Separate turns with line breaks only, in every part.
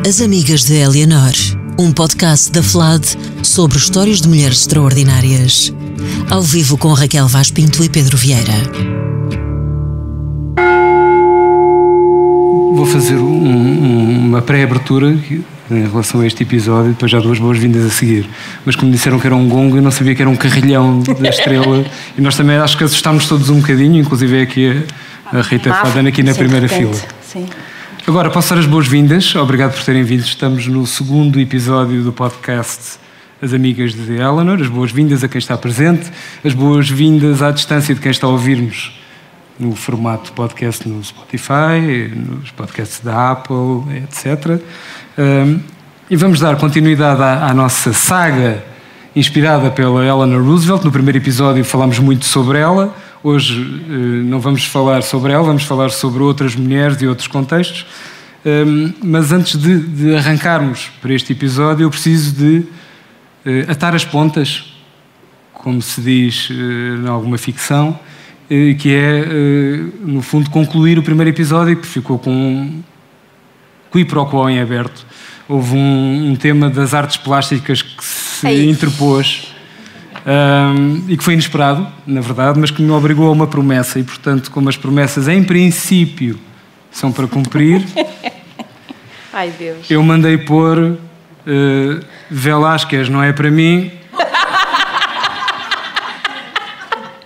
As Amigas de Eleanor, um podcast da FLAD sobre histórias de mulheres extraordinárias. Ao vivo com Raquel Vaz Pinto e Pedro Vieira.
Vou fazer uma pré-abertura em relação a este episódio, depois já duas boas-vindas a seguir. Mas como disseram que era um gongo, eu não sabia que era um carrilhão da estrela. E nós também acho que assustámos todos um bocadinho, inclusive é aqui a Rita Fadana aqui na primeira fila.
Sim.
Agora, posso dar as boas-vindas. Obrigado por terem vindo. Estamos no segundo episódio do podcast As Amigas de Eleanor. As boas-vindas a quem está presente, as boas-vindas à distância de quem está a ouvir-nos no formato podcast no Spotify, nos podcasts da Apple, etc. E vamos dar continuidade à nossa saga inspirada pela Eleanor Roosevelt. No primeiro episódio falámos muito sobre ela. Hoje não vamos falar sobre ela, vamos falar sobre outras mulheres e outros contextos. Mas antes de arrancarmos para este episódio, eu preciso de atar as pontas, como se diz em alguma ficção, que é, no fundo, concluir o primeiro episódio, que ficou com um quiproquo em aberto. Houve um tema das artes plásticas que se interpôs e que foi inesperado, na verdade, mas que me obrigou a uma promessa. E, portanto, como as promessas, em princípio, são para cumprir,
Ai, Deus.
eu mandei pôr Velázquez não é para mim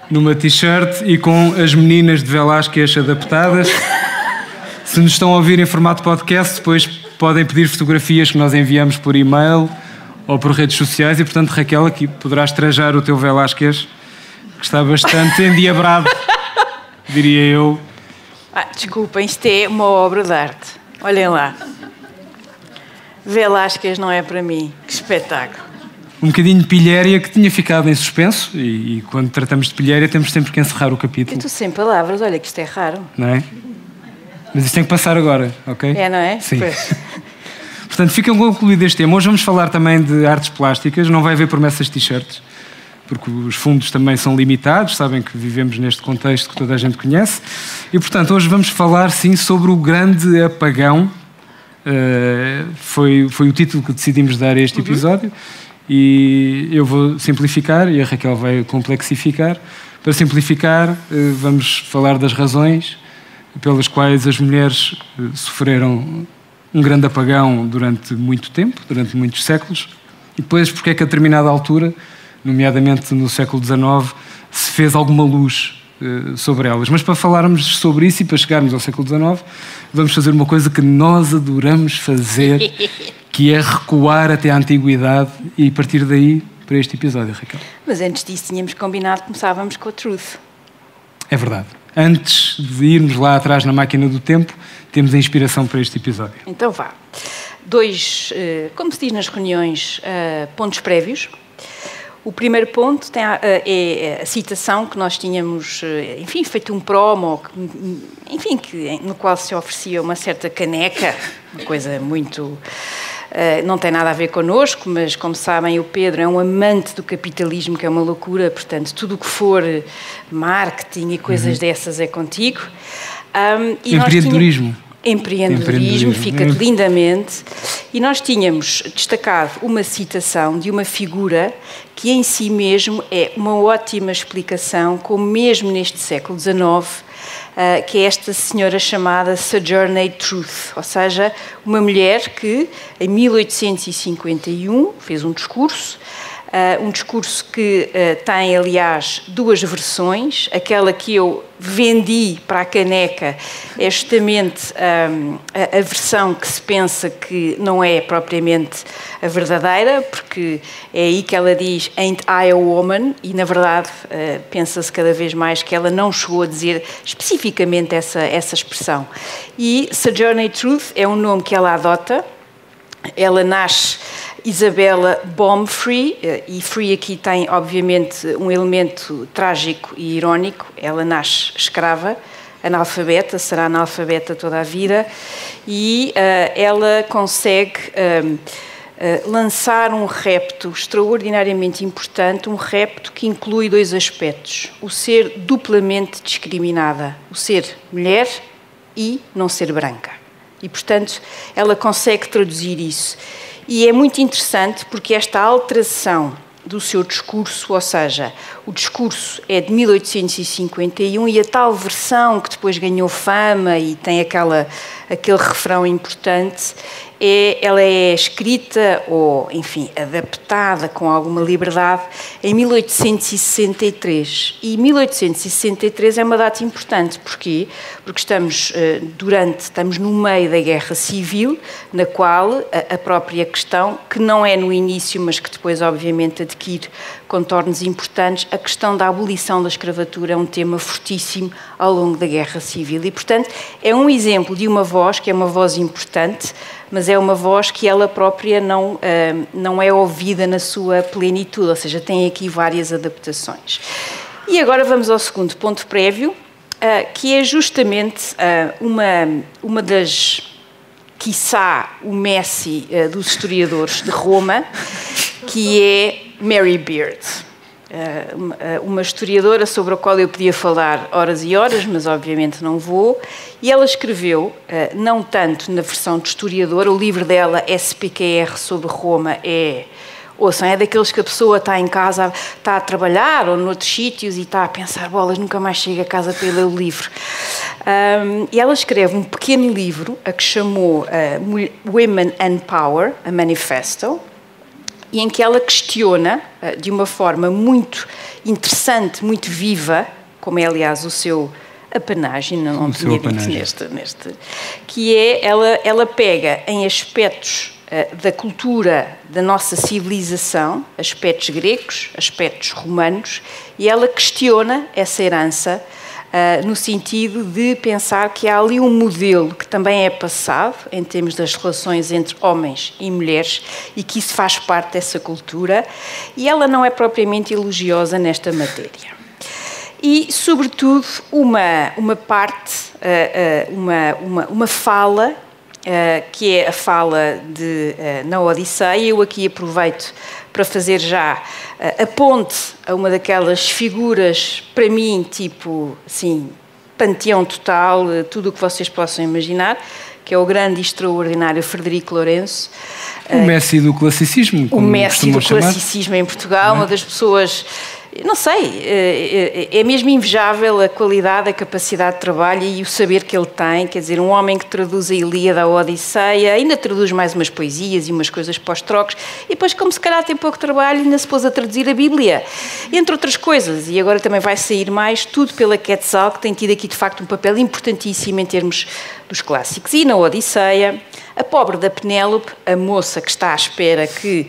numa t-shirt e com as meninas de Velázquez adaptadas. Se nos estão a ouvir em formato podcast, depois podem pedir fotografias que nós enviamos por e-mail ou por redes sociais e, portanto, Raquel, aqui poderás trajar o teu Velázquez, que está bastante endiabrado, diria eu.
Desculpem, isto é uma obra de arte. Olhem lá. Velázquez não é para mim. Que espetáculo.
Um bocadinho de pilhéria que tinha ficado em suspenso e quando tratamos de pilhéria temos sempre que encerrar o capítulo.
Eu estou sem palavras, olha que isto é raro.
Não é? Mas isto tem que passar agora, ok?
É, não é?
Sim.
Pois.
Portanto, fica concluído este tema. Hoje vamos falar também de artes plásticas. Não vai haver promessas de t-shirts, porque os fundos também são limitados. Sabem que vivemos neste contexto que toda a gente conhece. E, portanto, hoje vamos falar, sim, sobre o grande apagão. Foi o título que decidimos dar a este episódio. E eu vou simplificar e a Raquel vai complexificar. Para simplificar, vamos falar das razões pelas quais as mulheres sofreram um grande apagão durante muito tempo, durante muitos séculos, e depois porque é que a determinada altura, nomeadamente no século XIX, se fez alguma luz sobre elas. Mas para falarmos sobre isso e para chegarmos ao século XIX, vamos fazer uma coisa que nós adoramos fazer, que é recuar até à antiguidade e partir daí para este episódio, Raquel.
Mas antes disso tínhamos combinado que começávamos com a Truth.
É verdade. Antes de irmos lá atrás na máquina do tempo, temos a inspiração para este episódio.
Então vá. Dois, como se diz nas reuniões, pontos prévios. O primeiro ponto é a citação que nós tínhamos, enfim, feito um promo, enfim, no qual se oferecia uma certa caneca, uma coisa muito... não tem nada a ver connosco, mas, como sabem, o Pedro é um amante do capitalismo, que é uma loucura, portanto, tudo o que for marketing e coisas dessas é contigo. E
empreendedorismo.
Empreendedorismo, fica lindamente. E nós tínhamos destacado uma citação de uma figura que em si mesmo é uma ótima explicação, como mesmo neste século XIX, que é esta senhora chamada Sojourner Truth, ou seja, uma mulher que em 1851 fez um discurso que tem, aliás, duas versões. Aquela que eu vendi para a caneca é justamente a versão que se pensa que não é propriamente a verdadeira, porque é aí que ela diz "Ain't I a woman?" e, na verdade, pensa-se cada vez mais que ela não chegou a dizer especificamente essa expressão. E Sojourner Truth é um nome que ela adota. Ela nasce Isabella Baumfree, e Free aqui tem, obviamente, um elemento trágico e irónico. Ela nasce escrava, analfabeta, será analfabeta toda a vida, e ela consegue lançar um repto extraordinariamente importante, um repto que inclui dois aspectos: o ser duplamente discriminada, o ser mulher e não ser branca. E, portanto, ela consegue traduzir isso. E é muito interessante porque esta alteração do seu discurso, ou seja, o discurso é de 1851 e a tal versão que depois ganhou fama e tem aquele refrão importante, ela é escrita ou, enfim, adaptada com alguma liberdade em 1863. E 1863 é uma data importante. Porquê? Porque estamos no meio da Guerra Civil, na qual a própria questão, que não é no início, mas que depois, obviamente, adquire contornos importantes, a questão da abolição da escravatura é um tema fortíssimo ao longo da Guerra Civil. E, portanto, é um exemplo de uma voz que é uma voz importante, mas é uma voz que ela própria não é ouvida na sua plenitude, ou seja, tem aqui várias adaptações. E agora vamos ao segundo ponto prévio, que é justamente uma das, quiçá, o Messi dos historiadores de Roma, que é Mary Beard. Uma historiadora sobre a qual eu podia falar horas e horas, mas obviamente não vou, e ela escreveu, não tanto na versão de historiadora, o livro dela, SPQR, sobre Roma, é daqueles que a pessoa está em casa, está a trabalhar ou noutros sítios e está a pensar, bolas, nunca mais chega a casa para ler o livro. E ela escreve um pequeno livro, a que chamou Women and Power, a Manifesto, e em que ela questiona, de uma forma muito interessante, muito viva, como é, aliás, o seu apanagem, não tinha dito neste, que é, ela pega em aspectos da cultura da nossa civilização, aspectos gregos, aspectos romanos, e ela questiona essa herança no sentido de pensar que há ali um modelo que também é passado em termos das relações entre homens e mulheres e que isso faz parte dessa cultura, e ela não é propriamente elogiosa nesta matéria. E, sobretudo, uma parte, uma fala, que é a fala na Odisseia. Eu aqui aproveito para fazer já a ponte a uma daquelas figuras, para mim, tipo, assim, panteão total, tudo o que vocês possam imaginar, que é o grande e extraordinário Frederico Lourenço.
O Messi do classicismo, como
o Messi do
chamar.
classicismo em Portugal, uma das pessoas... Não sei, é mesmo invejável a qualidade, a capacidade de trabalho e o saber que ele tem. Quer dizer, um homem que traduz a Ilíada, a Odisseia, ainda traduz mais umas poesias e umas coisas pós-trocos, e depois, como se calhar tem pouco trabalho, ainda se pôs a traduzir a Bíblia, entre outras coisas. E agora também vai sair mais, tudo pela Quetzal, que tem tido aqui, de facto, um papel importantíssimo em termos dos clássicos. E na Odisseia, a pobre da Penélope, a moça que está à espera que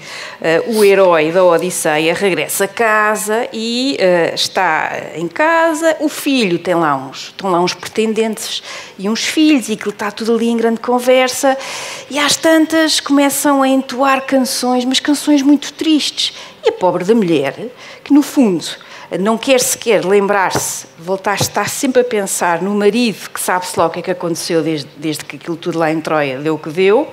o herói da Odisseia regresse a casa e está em casa, o filho estão lá uns pretendentes e uns filhos e aquilo está tudo ali em grande conversa e às tantas começam a entoar canções, mas canções muito tristes. E a pobre da mulher, que no fundo não quer sequer lembrar-se, voltar a estar sempre a pensar no marido, que sabe-se lá o que é que aconteceu desde que aquilo tudo lá em Troia deu o que deu,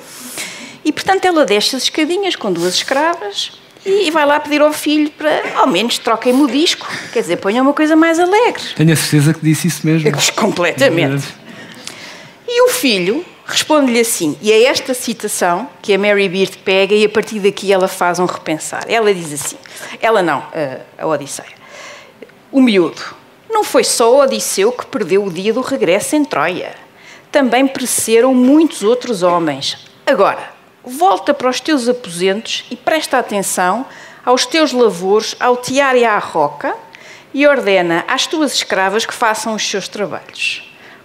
e portanto ela desce as escadinhas com duas escravas e vai lá pedir ao filho para, ao menos, troquem-me o disco, quer dizer, ponham uma coisa mais alegre.
Tenho a certeza que disse isso mesmo.
Completamente. E o filho responde-lhe assim, e é esta citação que a Mary Beard pega e a partir daqui ela faz um repensar. Ela diz assim, a Odisseia, o miúdo, não foi só o Odisseu que perdeu o dia do regresso em Troia. Também pereceram muitos outros homens. Agora, volta para os teus aposentos e presta atenção aos teus lavores, ao tear e à roca, e ordena às tuas escravas que façam os seus trabalhos.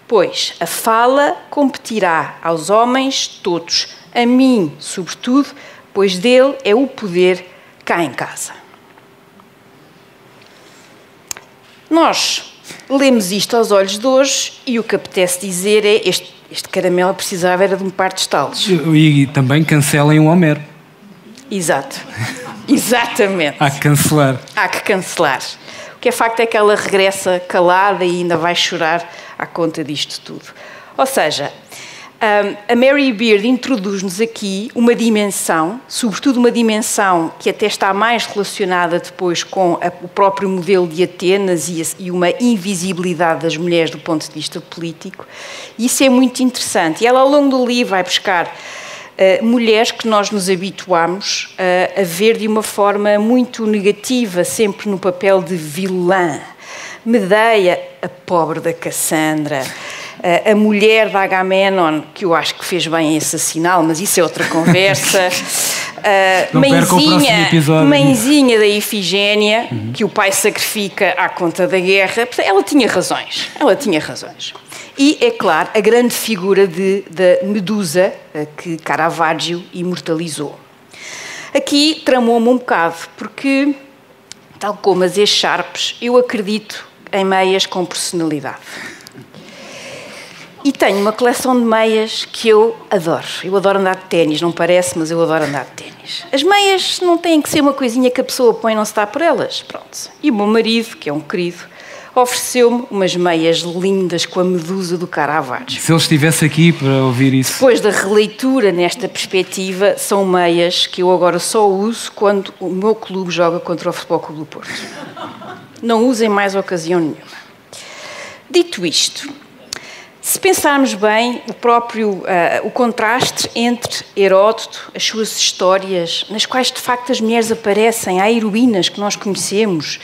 Pois a fala competirá aos homens todos, a mim, sobretudo, pois dele é o poder cá em casa. Nós lemos isto aos olhos de hoje e o que apetece dizer é este caramelo precisava era de um par de estalos.
E também cancelem o Homero.
Exato. Exatamente.
Há que cancelar.
Há que cancelar. O que é facto é que ela regressa calada e ainda vai chorar à conta disto tudo. Ou seja, A Mary Beard introduz-nos aqui uma dimensão, sobretudo uma dimensão que até está mais relacionada depois com o próprio modelo de Atenas e uma invisibilidade das mulheres do ponto de vista político. E isso é muito interessante. E ela, ao longo do livro, vai buscar mulheres que nós nos habituamos a ver de uma forma muito negativa, sempre no papel de vilã. Medeia, a pobre da Cassandra, a mulher de Agamenon, que eu acho que fez bem esse sinal, mas isso é outra conversa. Mãezinha da Ifigénia, que o pai sacrifica à conta da guerra. Ela tinha razões. E, é claro, a grande figura da Medusa, que Caravaggio imortalizou. Aqui tramou-me um bocado, porque, tal como as echarpes, eu acredito em meias com personalidade. E tenho uma coleção de meias que eu adoro. Eu adoro andar de ténis, não parece, mas eu adoro andar de ténis. As meias não têm que ser uma coisinha que a pessoa põe e não se dá por elas. Pronto. E o meu marido, que é um querido, ofereceu-me umas meias lindas com a Medusa do Caravaggio.
Se ele estivesse aqui para ouvir isso.
Depois da releitura nesta perspectiva, são meias que eu agora só uso quando o meu clube joga contra o Futebol Clube do Porto. Não uso em mais ocasião nenhuma. Dito isto, se pensarmos bem, o contraste entre Heródoto, as suas histórias, nas quais de facto as mulheres aparecem, há heroínas que nós conhecemos,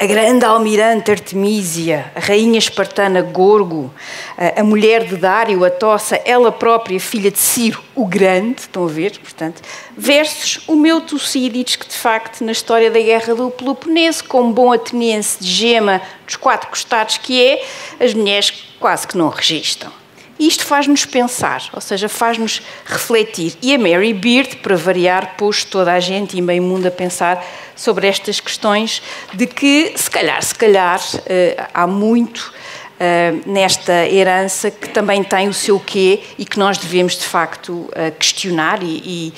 a grande almirante Artemísia, a rainha espartana Gorgo, a mulher de Dário, a Tossa, ela própria, filha de Ciro o Grande, estão a ver, portanto, versus o meu Tucídides, que de facto na história da Guerra do Peloponeso, como bom ateniense de gema dos 4 costados que é, as mulheres quase que não registram. E isto faz-nos pensar, ou seja, faz-nos refletir. E a Mary Beard, para variar, pôs toda a gente e meio mundo a pensar sobre estas questões de que, se calhar, há muito nesta herança que também tem o seu quê e que nós devemos, de facto, questionar. E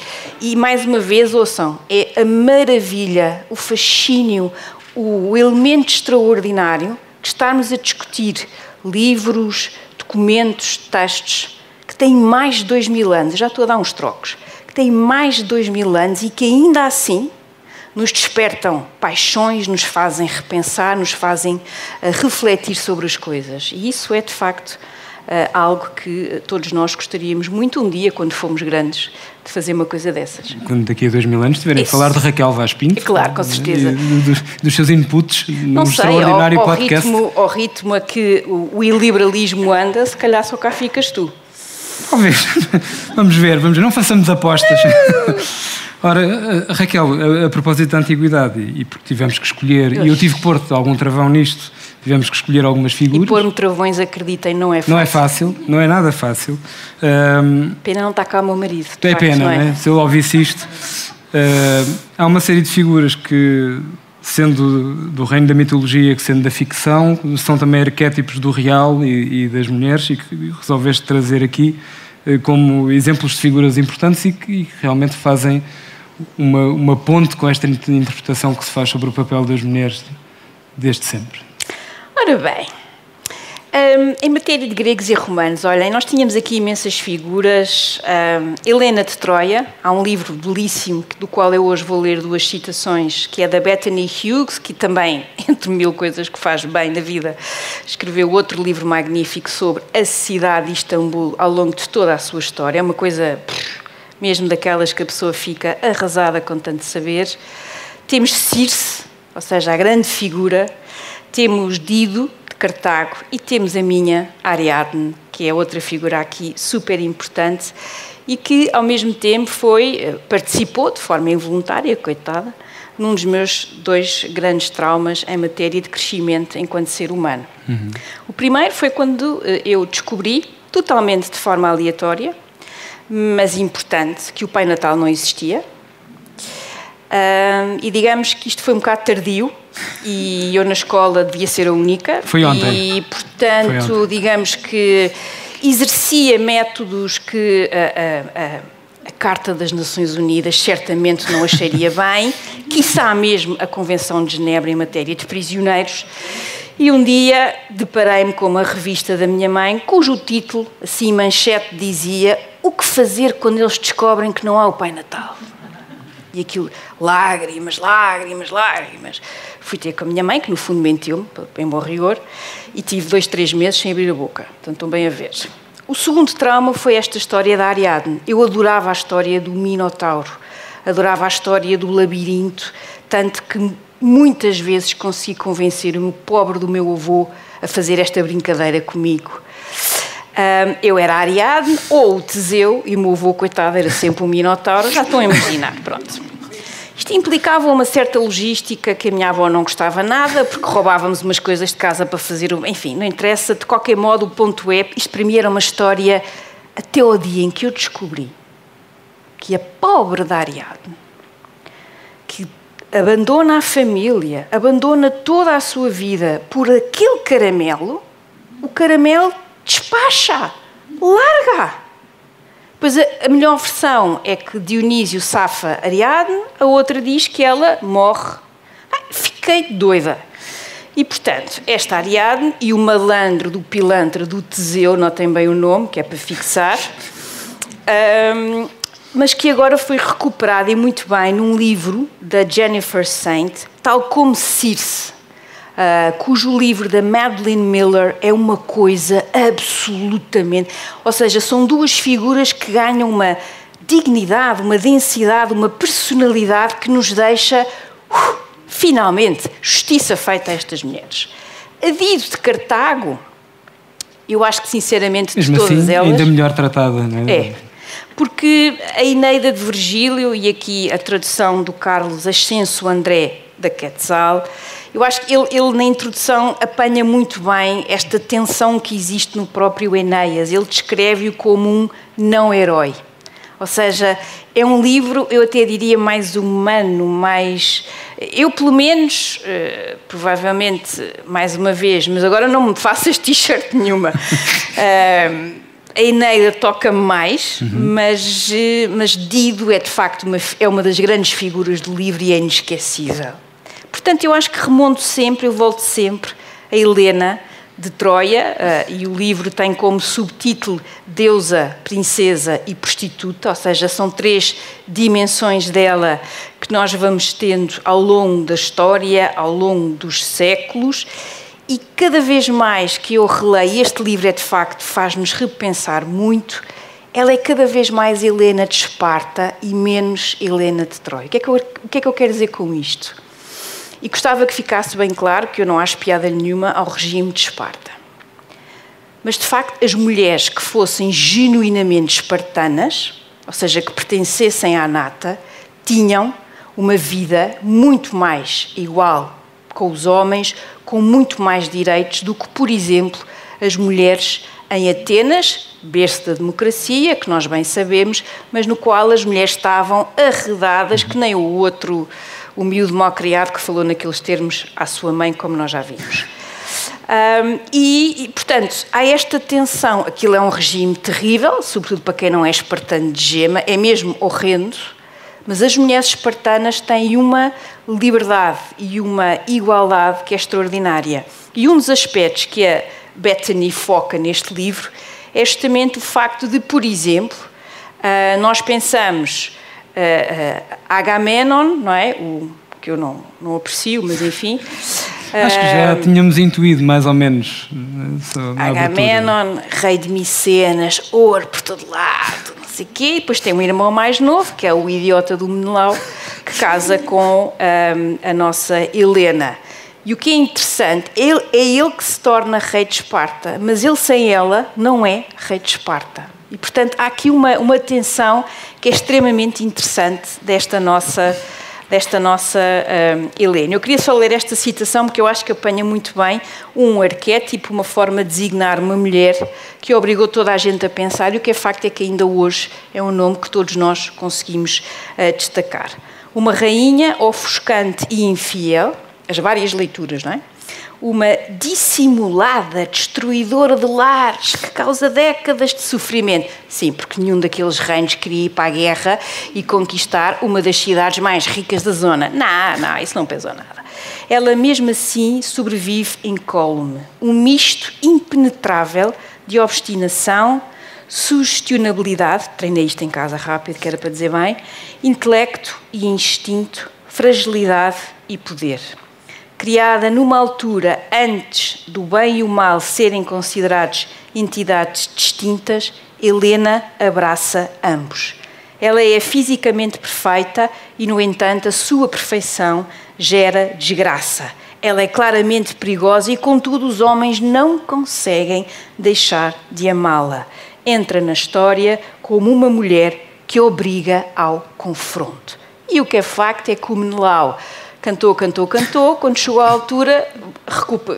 mais uma vez, ouçam, é a maravilha, o fascínio, o elemento extraordinário que estarmos a discutir livros, documentos, textos que têm mais de 2000 anos, já estou a dar uns trocos, que têm mais de 2000 anos e que ainda assim nos despertam paixões, nos fazem repensar, nos fazem refletir sobre as coisas. E isso é, de facto, algo que todos nós gostaríamos muito um dia, quando formos grandes, de fazer uma coisa dessas.
Quando daqui a 2000 anos estiverem a falar de Raquel Vaz Pinto.
Claro, com certeza.
Dos seus inputs no extraordinário podcast.
Ao ritmo a que o iliberalismo anda, se calhar só cá ficas tu.
Talvez. Vamos ver. Não façamos apostas. Ora, Raquel, a propósito da antiguidade, e porque tivemos que escolher, e eu tive que pôr algum travão nisto, tivemos que escolher algumas figuras.
E pôr-me travões, acreditem, não é fácil.
Não é fácil, não é nada fácil.
Pena não está cá o meu marido.
É pena, não é? Se eu ouvisse isto. Há uma série de figuras que, sendo do reino da mitologia, que sendo da ficção, são também arquétipos do real e das mulheres, e que resolveste trazer aqui como exemplos de figuras importantes e que realmente fazem uma ponte com esta interpretação que se faz sobre o papel das mulheres desde sempre.
Ora bem, em matéria de gregos e romanos, olhem, nós tínhamos aqui imensas figuras. Helena de Troia, há um livro belíssimo do qual eu hoje vou ler 2 citações, que é da Bethany Hughes, que também, entre 1000 coisas que faz bem na vida, escreveu outro livro magnífico sobre a cidade de Istambul ao longo de toda a sua história. É uma coisa mesmo daquelas que a pessoa fica arrasada com tanto saber. Temos Circe, ou seja, a grande figura. Temos Dido, de Cartago, e temos a minha Ariadne, que é outra figura aqui super importante e que, ao mesmo tempo, participou de forma involuntária, coitada, num dos meus 2 grandes traumas em matéria de crescimento enquanto ser humano. O primeiro foi quando eu descobri, totalmente de forma aleatória, mas importante, que o Pai Natal não existia. E digamos que isto foi um bocado tardio e eu na escola devia ser a única.
Foi ontem.
E, portanto, digamos que exercia métodos que a Carta das Nações Unidas certamente não acharia bem, quiçá mesmo a Convenção de Genebra em matéria de prisioneiros. E um dia deparei-me com uma revista da minha mãe, cujo título, assim, manchete, dizia: o que fazer quando eles descobrem que não há o Pai Natal? E aquilo, lágrimas, lágrimas, lágrimas. Fui ter com a minha mãe, que no fundo mentiu-me, em bom rigor, e tive 2, 3 meses sem abrir a boca. Portanto, estão bem a ver. O segundo trauma foi esta história da Ariadne. Eu adorava a história do Minotauro, adorava a história do labirinto, tanto que muitas vezes consegui convencer o pobre do meu avô a fazer esta brincadeira comigo. Eu era a Ariadne ou o Teseu e o meu avô, coitado, era sempre o Minotauro. Já estão a imaginar, pronto. Isto implicava uma certa logística que a minha avó não gostava nada, porque roubávamos umas coisas de casa para fazer... Enfim, não interessa, de qualquer modo, o ponto é... Isto para mim era uma história até ao dia em que eu descobri que a pobre da Ariadne, que abandona a família, abandona toda a sua vida por aquele caramelo, o caramelo despacha, larga. Pois a melhor versão é que Dionísio safa Ariadne, a outra diz que ela morre. Fiquei doida. E, portanto, esta Ariadne e o malandro do pilantra do Teseu, notem bem o nome, que é para fixar, mas que agora foi recuperado e muito bem num livro da Jennifer Saint, tal como Circe, cujo livro da Madeline Miller é uma coisa absolutamente... Ou seja, são duas figuras que ganham uma dignidade, uma densidade, uma personalidade que nos deixa, finalmente, justiça feita a estas mulheres. A Dido de Cartago, eu acho que, sinceramente, de todas
assim,
elas...
ainda melhor tratada, não é?
É. Porque a Eneida de Virgílio e aqui a tradução do Carlos Ascenso André da Quetzal, eu acho que ele na introdução apanha muito bem esta tensão que existe no próprio Enéas. Ele descreve-o como um não-herói. Ou seja, é um livro, eu até diria, mais humano, mais... Eu, pelo menos, provavelmente, mais uma vez, mas agora não me faças t-shirt nenhuma... A Eneida toca-me mais, mas Dido é de facto uma das grandes figuras do livro e é inesquecível. Portanto, eu acho que remonto sempre, eu volto sempre a Helena de Troia, e o livro tem como subtítulo Deusa, Princesa e Prostituta, ou seja, são 3 dimensões dela que nós vamos tendo ao longo da história, ao longo dos séculos. E cada vez mais que eu releio este livro, de facto, faz-nos repensar muito, ela é cada vez mais Helena de Esparta e menos Helena de Troia. O que é que eu quero dizer com isto? E gostava que ficasse bem claro que eu não acho piada nenhuma ao regime de Esparta. Mas, de facto, as mulheres que fossem genuinamente espartanas, ou seja, que pertencessem à nata, tinham uma vida muito mais igual com os homens, com muito mais direitos do que, por exemplo, as mulheres em Atenas, berço da democracia, que nós bem sabemos, mas no qual as mulheres estavam arredadas, que nem o outro, o miúdo mal criado que falou naqueles termos à sua mãe, como nós já vimos. Portanto, há esta tensão. Aquilo é um regime terrível, sobretudo para quem não é espartano de gema, é mesmo horrendo. Mas as mulheres espartanas têm uma liberdade e uma igualdade que é extraordinária. E um dos aspectos que a Bethany foca neste livro é justamente o facto de, por exemplo, nós pensamos Agamenon, não é? Que eu não aprecio, mas enfim...
Acho que já tínhamos intuído, mais ou menos.
Agamenon, rei de Micenas, ouro por todo lado, não sei o quê. E depois tem um irmão mais novo, que é o idiota do Menelau, que casa com a nossa Helena. E o que é interessante, é ele que se torna rei de Esparta, mas ele sem ela não é rei de Esparta. E, portanto, há aqui uma tensão que é extremamente interessante desta nossa Helena. Eu queria só ler esta citação porque eu acho que apanha muito bem um arquétipo, uma forma de designar uma mulher que obrigou toda a gente a pensar, e o que é facto é que ainda hoje é um nome que todos nós conseguimos destacar. Uma rainha ofuscante e infiel, as várias leituras, não é? uma dissimulada destruidora de lares que causa décadas de sofrimento. Sim, porque nenhum daqueles reinos queria ir para a guerra e conquistar uma das cidades mais ricas da zona. Não, isso não pesou nada. Ela mesmo assim sobrevive incólume, um misto impenetrável de obstinação, sugestionabilidade, treinei isto em casa rápido, que era para dizer bem, intelecto e instinto, fragilidade e poder. Criada numa altura antes do bem e o mal serem considerados entidades distintas, Helena abraça ambos. Ela é fisicamente perfeita e, no entanto, a sua perfeição gera desgraça. Ela é claramente perigosa e, contudo, os homens não conseguem deixar de amá-la. Entra na história como uma mulher que obriga ao confronto. E o que é facto é que o Menelau cantou, quando chegou à altura,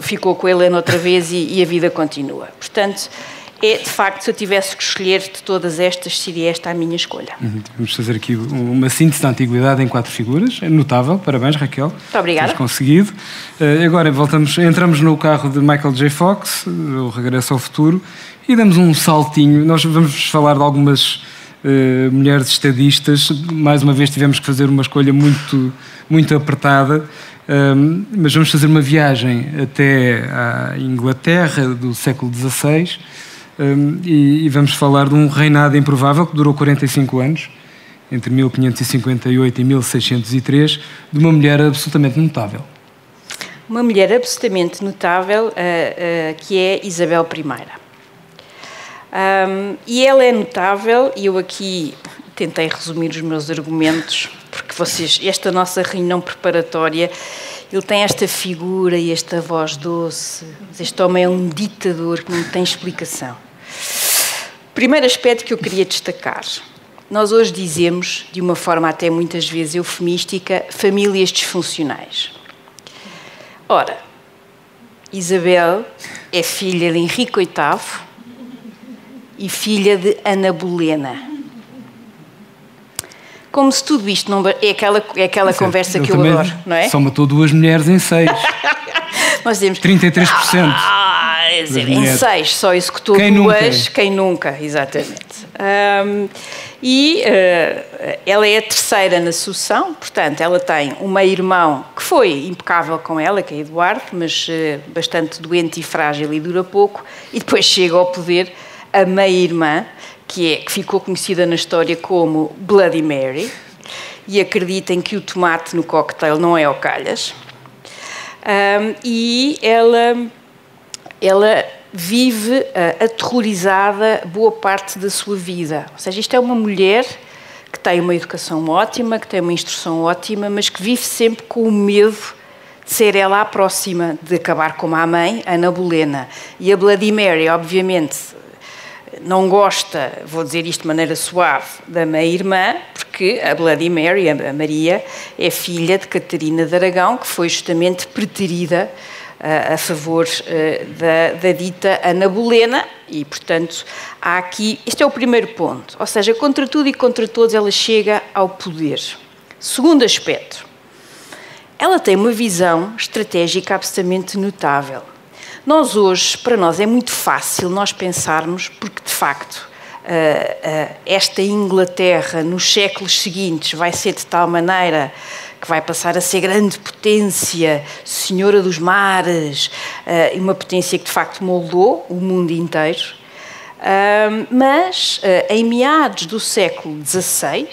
ficou com a Helena outra vez e a vida continua. Portanto, de facto, se eu tivesse que escolher de todas estas, seria esta a minha escolha.
Vamos fazer aqui uma síntese da antiguidade em 4 figuras. É notável, parabéns, Raquel.
Muito obrigada.
Tens conseguido. Agora entramos no carro de Michael J. Fox, o Regresso ao Futuro, e damos um saltinho. Nós vamos falar de algumas mulheres estadistas. Mais uma vez tivemos que fazer uma escolha muito apertada, mas vamos fazer uma viagem até à Inglaterra do século XVI, e vamos falar de um reinado improvável que durou 45 anos, entre 1558 e 1603, de uma mulher absolutamente notável.
Uma mulher absolutamente notável, que é Isabel I. E ela é notável, e eu aqui tentei resumir os meus argumentos, porque esta nossa reunião preparatória, ele tem esta figura e esta voz doce, mas este homem é um ditador que não tem explicação. Primeiro aspecto que eu queria destacar. Nós hoje dizemos, de uma forma até muitas vezes eufemística, famílias disfuncionais. Ora, Isabel é filha de Henrique VIII e filha de Ana Bolena. Como se tudo isto não... É aquela conversa que eu adoro, não é?
Só matou 2 mulheres em 6.
Nós dizemos...
33%.
Em 6, só executou 2, quem nunca, exatamente. Ela é a terceira na sucessão, portanto, ela tem um meio-irmão que foi impecável com ela, que é Eduardo, mas bastante doente e frágil e dura pouco, e depois chega ao poder a meia-irmã, que ficou conhecida na história como Bloody Mary, e acreditem que o tomate no cocktail não é ao calhas. E ela vive aterrorizada boa parte da sua vida. Ou seja, isto é uma mulher que tem uma educação ótima, que tem uma instrução ótima, mas que vive sempre com o medo de ser ela a próxima, de acabar como a mãe, Ana Bolena. E a Bloody Mary, obviamente, não gosta, vou dizer isto de maneira suave, da meia-irmã, porque a Bloody Mary, a Maria, é filha de Catarina de Aragão, que foi justamente preterida a favor da dita Ana Bolena, e, portanto, há aqui... Este é o primeiro ponto, ou seja, contra tudo e contra todos ela chega ao poder. Segundo aspecto, ela tem uma visão estratégica absolutamente notável. Nós hoje, para nós é muito fácil nós pensarmos, porque de facto esta Inglaterra nos séculos seguintes vai ser de tal maneira que vai passar a ser grande potência, senhora dos mares, uma potência que de facto moldou o mundo inteiro, mas em meados do século XVI,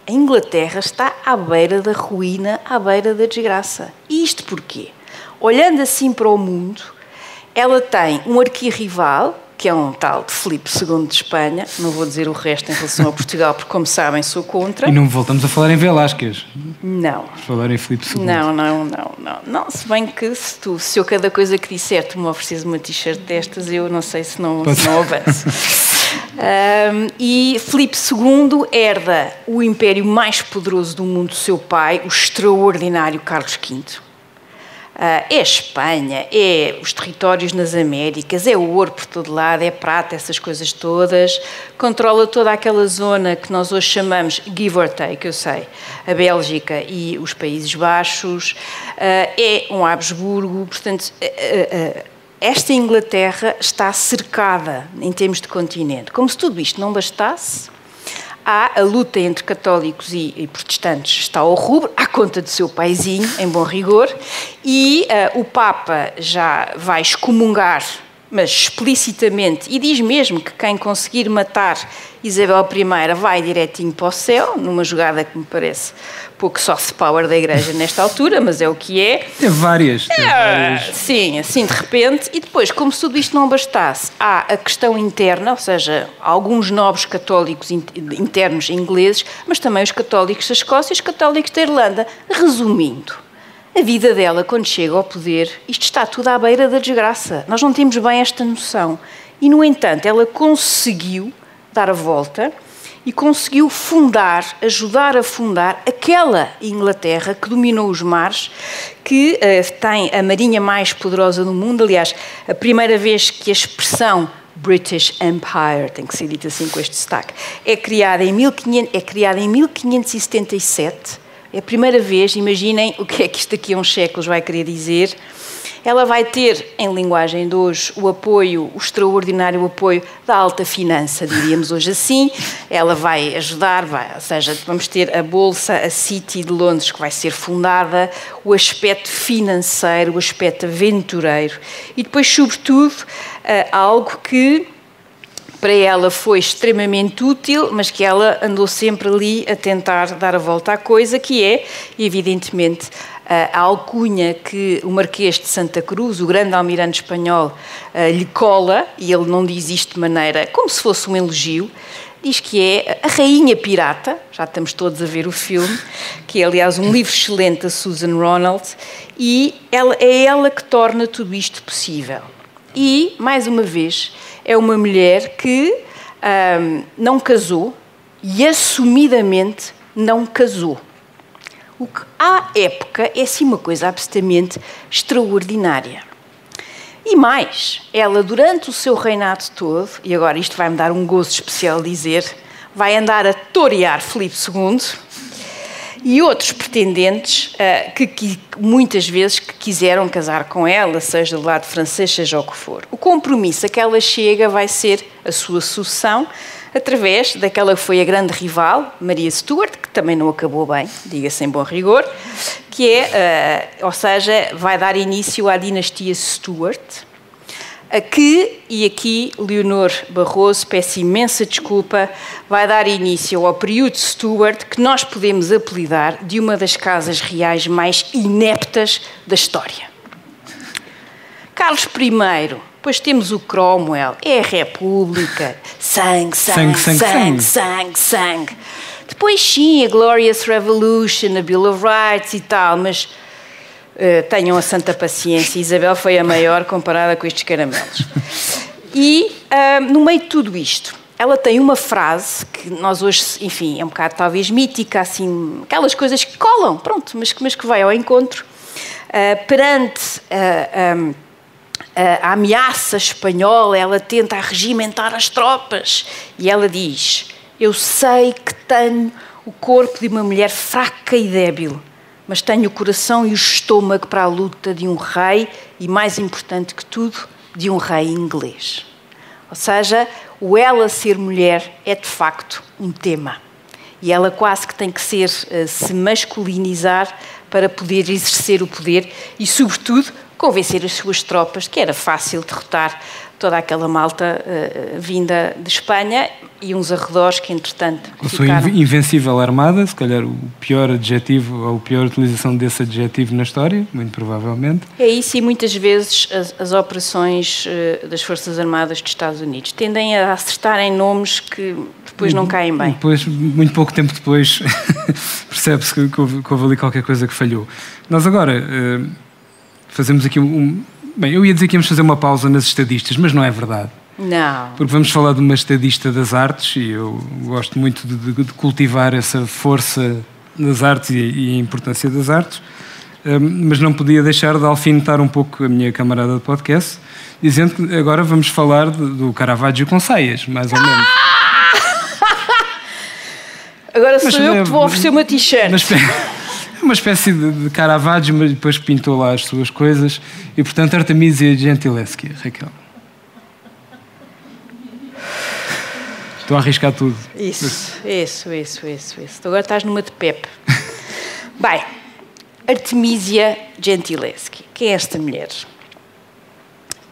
a Inglaterra está à beira da ruína, à beira da desgraça. E isto porquê? Olhando assim para o mundo, ela tem um arquirrival, que é um tal de Filipe II de Espanha, não vou dizer o resto em relação a Portugal, porque, como sabem, sou contra.
E não voltamos a falar em Velázquez.
Não.
Vamos falar em Filipe II.
Não, se bem que se eu cada coisa que disser tu me ofereces uma t-shirt destas, eu não sei se não avanço. E Filipe II herda o império mais poderoso do mundo do seu pai, o extraordinário Carlos V. É a Espanha, é os territórios nas Américas, é o ouro por todo lado, é prata, essas coisas todas. Controla toda aquela zona que nós hoje chamamos, give or take, eu sei, a Bélgica e os Países Baixos. É um Habsburgo, portanto, esta Inglaterra está cercada em termos de continente. Como se tudo isto não bastasse, há a luta entre católicos e protestantes, está ao rubro, à conta do seu paizinho, em bom rigor, e o Papa já vai excomungar, mas explicitamente, e diz mesmo que quem conseguir matar Isabel I vai direitinho para o céu, numa jogada que me parece pouco soft power da Igreja nesta altura, mas é o que é.
Teve várias.
Sim, assim de repente. E depois, como se tudo isto não bastasse, há a questão interna, ou seja, alguns nobres católicos internos ingleses, mas também os católicos da Escócia e os católicos da Irlanda. Resumindo, a vida dela, quando chega ao poder, isto está tudo à beira da desgraça. Nós não temos bem esta noção. E, no entanto, ela conseguiu dar a volta e conseguiu ajudar a fundar aquela Inglaterra que dominou os mares, que tem a marinha mais poderosa do mundo. Aliás, a primeira vez que a expressão British Empire, tem que ser dita assim com este destaque, é criada em 1577, é a primeira vez, imaginem o que é que isto daqui a uns séculos vai querer dizer. Ela vai ter, em linguagem de hoje, o extraordinário apoio da alta finança, diríamos hoje assim. Ela vai ajudar, ou seja, vamos ter a Bolsa, a City de Londres, que vai ser fundada, o aspecto financeiro, o aspecto aventureiro. E depois, sobretudo, algo que para ela foi extremamente útil, mas que ela andou sempre ali a tentar dar a volta à coisa, que é, evidentemente, a alcunha que o Marquês de Santa Cruz, o grande almirante espanhol, lhe cola, e ele não diz isto de maneira como se fosse um elogio, diz que é a Rainha Pirata, já estamos todos a ver o filme, que é, aliás, um livro excelente da Susan Ronald, e é ela que torna tudo isto possível. E, mais uma vez, é uma mulher que não casou e, assumidamente, não casou. O que, à época, é sim uma coisa absolutamente extraordinária. E mais, ela, durante o seu reinado todo, e agora isto vai-me dar um gozo especial dizer, vai andar a torear Filipe II e outros pretendentes que muitas vezes que quiseram casar com ela, seja do lado francês, seja o que for. O compromisso a que ela chega vai ser a sua sucessão, através daquela que foi a grande rival, Maria Stuart, que também não acabou bem, diga-se em bom rigor, que é, ou seja, vai dar início à dinastia Stuart, e aqui Leonor Barroso, peço imensa desculpa, vai dar início ao período Stuart, que nós podemos apelidar de uma das casas reais mais ineptas da história. Carlos I, depois temos o Cromwell, é a República, sangue. Depois sim, a Glorious Revolution, a Bill of Rights e tal, mas tenham a santa paciência, Isabel foi a maior comparada com estes caramelos. E no meio de tudo isto, ela tem uma frase que nós hoje, enfim, é um bocado talvez mítica, assim, aquelas coisas que colam, pronto, mas que vai ao encontro, perante a ameaça espanhola, ela tenta regimentar as tropas e ela diz: eu sei que tenho o corpo de uma mulher fraca e débil, mas tenho o coração e o estômago para a luta de um rei e, mais importante que tudo, de um rei inglês. Ou seja, o ela ser mulher é de facto um tema e ela quase que tem que se masculinizar para poder exercer o poder e, sobretudo, convencer as suas tropas que era fácil derrotar toda aquela malta vinda de Espanha e uns arredores que, entretanto,
ficaram... A sua invencível armada, se calhar o pior adjetivo ou a pior utilização desse adjetivo na história, muito provavelmente.
É isso, e muitas vezes as operações das Forças Armadas dos Estados Unidos tendem a acertar em nomes que depois não caem bem.
Depois, muito pouco tempo depois, percebe-se que houve ali qualquer coisa que falhou. Nós agora... fazemos aqui Bem, eu ia dizer que íamos fazer uma pausa nas estadistas, mas não é verdade.
Não.
Porque vamos falar de uma estadista das artes e eu gosto muito de cultivar essa força das artes e a importância das artes. mas não podia deixar de alfinetar um pouco a minha camarada de podcast, dizendo que agora vamos falar do Caravaggio com saias, mais ou menos.
Agora sou eu que te vou oferecer uma t-shirt.
Uma espécie de Caravaggio, mas depois pintou lá as suas coisas. E, portanto, Artemisia Gentileschi, Raquel. Estou a arriscar tudo.
Isso. Agora estás numa de Pepe. Bem, Artemisia Gentileschi. Quem é esta mulher?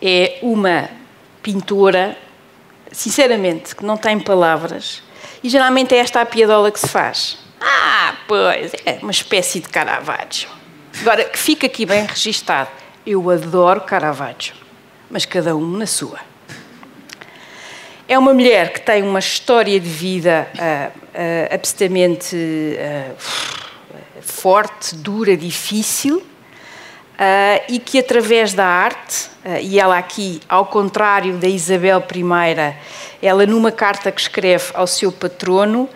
É uma pintora, sinceramente, que não tem palavras. E geralmente é esta a piadola que se faz. Pois, é uma espécie de Caravaggio. Agora, que fica aqui bem registado. Eu adoro Caravaggio, mas cada um na sua. É uma mulher que tem uma história de vida absolutamente forte, dura, difícil, e que através da arte, e ela aqui, ao contrário da Isabel I, ela numa carta que escreve ao seu patrono,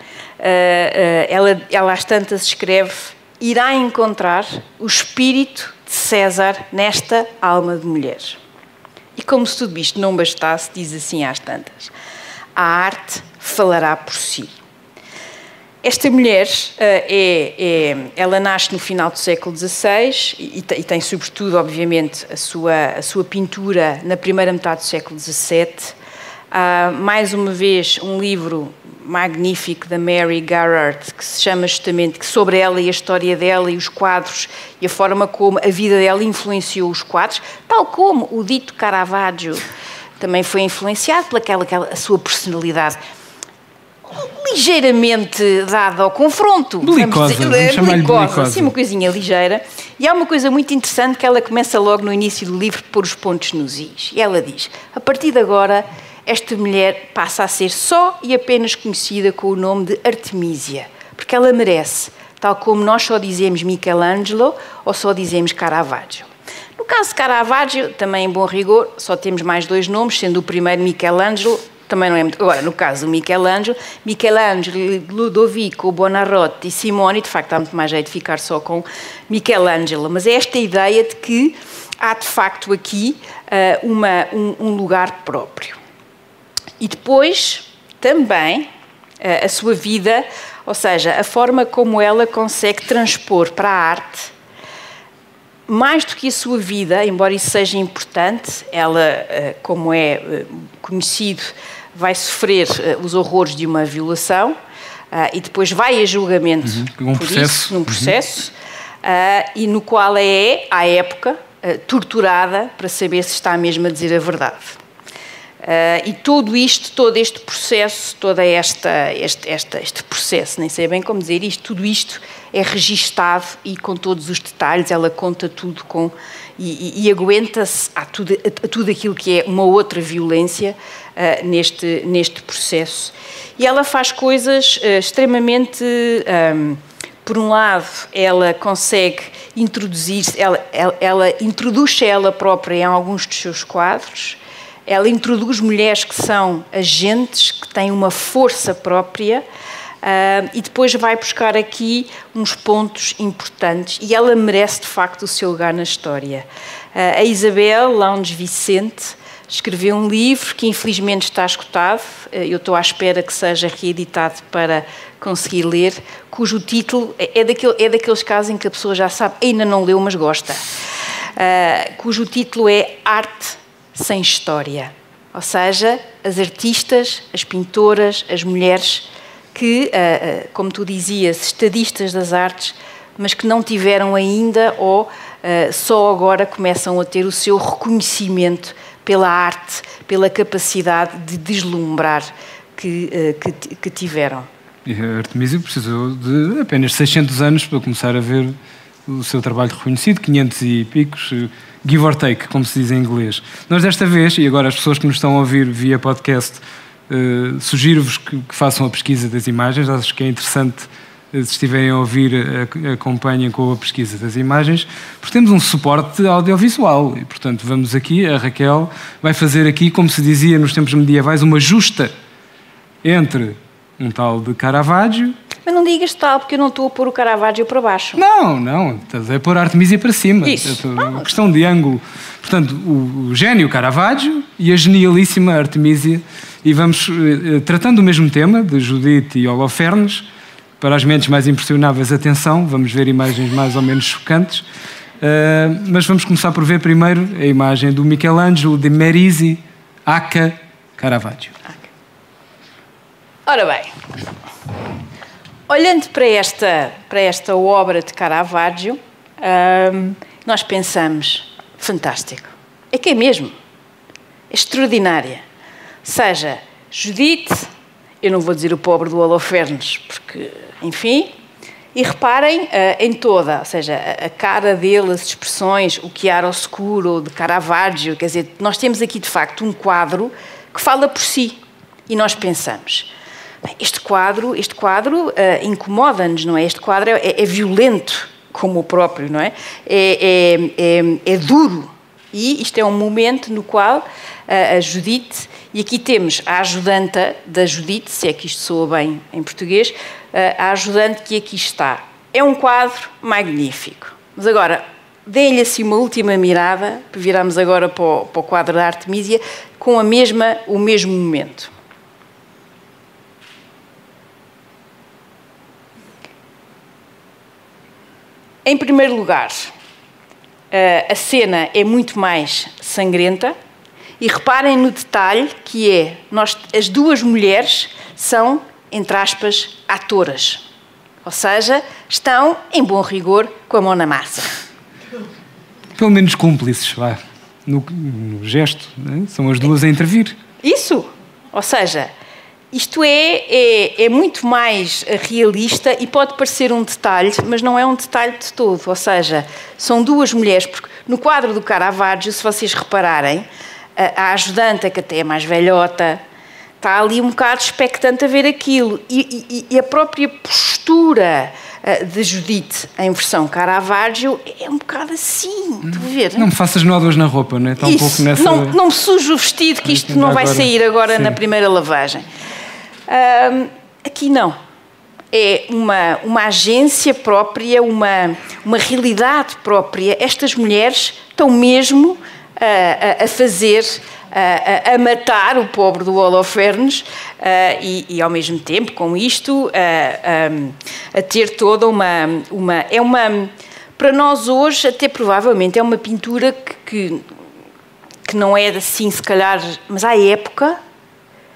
ela às tantas escreve: irá encontrar o espírito de César nesta alma de mulher. E como se tudo isto não bastasse, diz assim às tantas: a arte falará por si. Esta mulher, ela nasce no final do século XVI e tem sobretudo, obviamente, a sua pintura na primeira metade do século XVII. Mais uma vez, um livro magnífico da Mary Garrard, que se chama justamente sobre ela e a história dela e os quadros e a forma como a vida dela influenciou os quadros, tal como o dito Caravaggio também foi influenciado pelaquela a sua personalidade ligeiramente dada ao confronto.
Belicosa, vamos chamar-lhe belicosa.
Sim, uma coisinha ligeira. E há uma coisa muito interessante que ela começa logo no início do livro por pôr os pontos nos is. E ela diz: a partir de agora, esta mulher passa a ser só e apenas conhecida com o nome de Artemisia, porque ela merece, tal como nós só dizemos Michelangelo ou só dizemos Caravaggio. No caso de Caravaggio, também em bom rigor, só temos mais dois nomes, sendo o primeiro Michelangelo, também não é muito... Agora, no caso do Michelangelo, Ludovico, Buonarroti e Simone, de facto há muito mais jeito de ficar só com Michelangelo, mas é esta ideia de que há de facto aqui um lugar próprio. E depois, também, a sua vida, ou seja, a forma como ela consegue transpor para a arte, mais do que a sua vida, embora isso seja importante, ela, como é conhecido, vai sofrer os horrores de uma violação e depois vai a julgamento
num processo,
e no qual é, à época, torturada para saber se está mesmo a dizer a verdade. E todo este processo, este processo, nem sei bem como dizer isto, tudo isto é registado e com todos os detalhes, ela conta tudo e aguenta-se a tudo aquilo que é uma outra violência neste processo. E ela faz coisas extremamente... por um lado, ela consegue introduzir-se, ela introduz-se ela própria em alguns dos seus quadros. Ela introduz mulheres que são agentes, que têm uma força própria, e depois vai buscar aqui uns pontos importantes, e ela merece de facto o seu lugar na história. A Isabel Lowndes Vicente escreveu um livro que infelizmente está esgotado, eu estou à espera que seja reeditado para conseguir ler, cujo título é daqueles casos em que a pessoa já sabe, ainda não leu, mas gosta, cujo título é Arte Sem História, ou seja, as artistas, as pintoras, as mulheres que, como tu dizias, estadistas das artes, mas que não tiveram ainda ou só agora começam a ter o seu reconhecimento pela arte, pela capacidade de deslumbrar que tiveram.
E a Artemisia precisou de apenas 600 anos para começar a ver o seu trabalho reconhecido, 500 e picos, give or take, como se diz em inglês. Nós desta vez, e agora as pessoas que nos estão a ouvir via podcast, sugiro-vos que façam a pesquisa das imagens. Acho que é interessante, se estiverem a ouvir, acompanhem com a pesquisa das imagens, porque temos um suporte audiovisual e, portanto, vamos aqui, a Raquel vai fazer aqui, como se dizia nos tempos medievais, uma justa entre um tal de Caravaggio...
Mas não digas tal, porque eu não estou a pôr o Caravaggio para baixo.
Não, estás a pôr a Artemisia para cima.
Isso.
É questão de ângulo. Portanto, o gênio Caravaggio e a genialíssima Artemisia. E vamos, tratando do mesmo tema, de Judite e Holofernes, para as mentes mais impressionáveis, atenção, vamos ver imagens mais ou menos chocantes. Mas vamos começar por ver primeiro a imagem do Michelangelo de Merisi, Acca, Caravaggio.
Ora bem, olhando para esta obra de Caravaggio, nós pensamos, fantástico, é que é mesmo, é extraordinária. Seja Judite, eu não vou dizer o pobre do Holofernes, porque, enfim, e reparem em toda, ou seja, a cara dele, as expressões, o chiaroscuro de Caravaggio, quer dizer, nós temos aqui de facto um quadro que fala por si, e nós pensamos, bem, este quadro incomoda-nos, não é? Este quadro é violento, como o próprio, não é? É duro, e isto é um momento no qual a Judite, e aqui temos a ajudanta da Judite, se é que isto soa bem em português, a ajudante que aqui está. É um quadro magnífico. Mas agora, deem-lhe assim uma última mirada, viramos agora para o quadro da Artemisia, com o mesmo momento. Em primeiro lugar, a cena é muito mais sangrenta, e reparem no detalhe que é, as duas mulheres são, entre aspas, atoras. Ou seja, estão, em bom rigor, com a mão na massa.
Pelo menos cúmplices, vá. No gesto, né? São as duas a intervir.
Isso! Ou seja, isto é muito mais realista e pode parecer um detalhe, mas não é um detalhe de todo. Ou seja, são duas mulheres, porque no quadro do Caravaggio, se vocês repararem, a ajudante, que até é mais velhota, está ali um bocado expectante a ver aquilo. E a própria postura de Judite em versão Caravaggio é um bocado assim, estão a ver?
Não me faças nódoas na roupa, não é? Está um pouco nessa...
Não me sujo o vestido, que isto não vai sair agora na primeira lavagem. Aqui não. É uma agência própria, uma realidade própria. Estas mulheres estão mesmo a fazer, a matar o pobre do Holofernes e ao mesmo tempo, com isto, a ter toda para nós hoje, até provavelmente, é uma pintura que não é assim, se calhar, mas à época,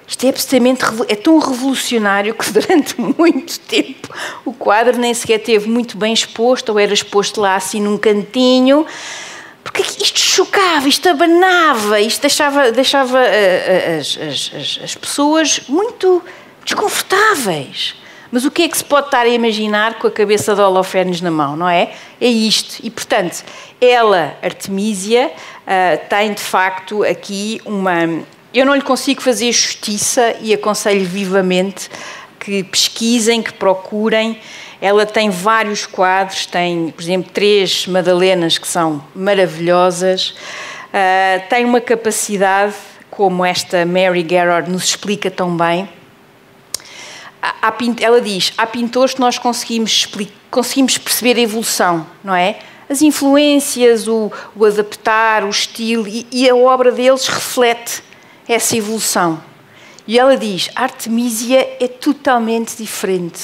isto é absolutamente, é tão revolucionário que durante muito tempo o quadro nem sequer esteve muito bem exposto, ou era exposto lá assim num cantinho, porque isto chocava, isto abanava, isto deixava as pessoas muito desconfortáveis. Mas o que é que se pode estar a imaginar com a cabeça de Holofernes na mão, não é? É isto. E, portanto, ela, Artemisia, tem de facto aqui uma... Eu não lhe consigo fazer justiça e aconselho vivamente que pesquisem, que procurem. Ela tem vários quadros, tem, por exemplo, 3 Madalenas que são maravilhosas. Tem uma capacidade, como esta Mary Gerard nos explica tão bem. Ela diz, há pintores que nós conseguimos perceber a evolução, não é? As influências, o adaptar, o estilo, e a obra deles reflete essa evolução. E ela diz, a Artemisia é totalmente diferente.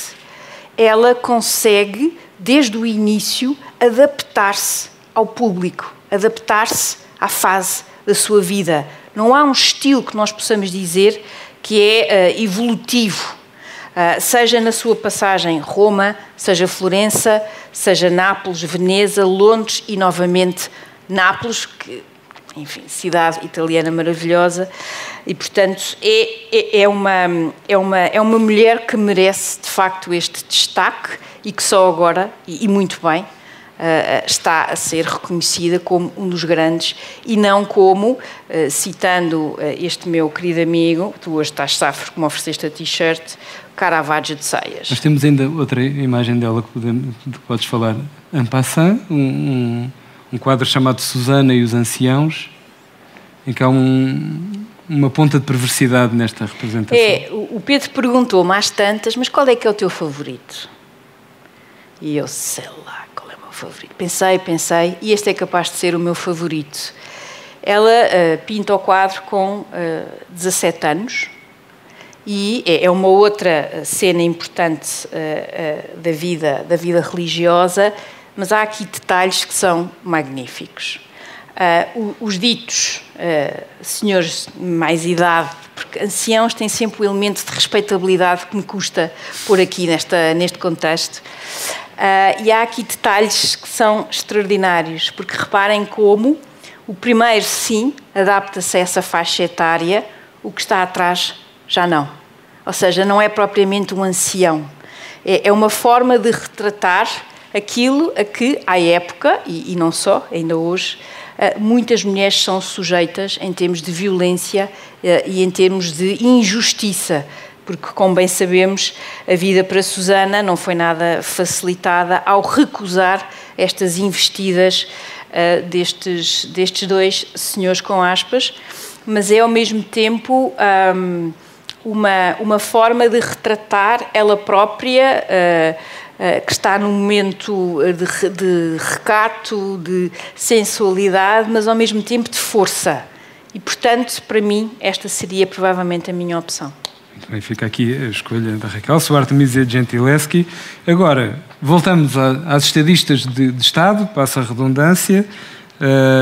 Ela consegue, desde o início, adaptar-se ao público, adaptar-se à fase da sua vida. Não há um estilo que nós possamos dizer que é evolutivo. Seja na sua passagem Roma, seja Florença, seja Nápoles, Veneza, Londres e novamente Nápoles, que, enfim, cidade italiana maravilhosa, e portanto é uma mulher que merece de facto este destaque e que só agora, e muito bem, está a ser reconhecida como um dos grandes e não como, citando este meu querido amigo, tu hoje estás safo que me ofereceste a t-shirt, Caravaggio de Saias.
Nós temos ainda outra imagem dela que podes falar. En passant, um quadro chamado Susana e os Anciãos, em que há uma ponta de perversidade nesta representação.
O Pedro perguntou-me às tantas, mas qual é que é o teu favorito? E eu, sei lá, qual é o meu favorito? Pensei, e este é capaz de ser o meu favorito. Ela pinta o quadro com 17 anos e é uma outra cena importante da vida religiosa, mas há aqui detalhes que são magníficos. Os ditos senhores de mais idade, porque anciãos têm sempre o elemento de respeitabilidade que me custa pôr aqui neste contexto, e há aqui detalhes que são extraordinários, porque reparem como o primeiro, sim, adapta-se a essa faixa etária, o que está atrás já não. Ou seja, não é propriamente um ancião. É uma forma de retratar aquilo a que, à época, e não só, ainda hoje, muitas mulheres são sujeitas em termos de violência e em termos de injustiça, porque, como bem sabemos, a vida para Susana não foi nada facilitada ao recusar estas investidas destes dois senhores com aspas, mas é ao mesmo tempo uma forma de retratar ela própria, que está num momento de recato, de sensualidade, mas ao mesmo tempo de força. E, portanto, para mim, esta seria provavelmente a minha opção.
Muito bem, fica aqui a escolha da Raquel, sou Artemisia Gentileschi. Agora, voltamos às estadistas de Estado, passa a redundância,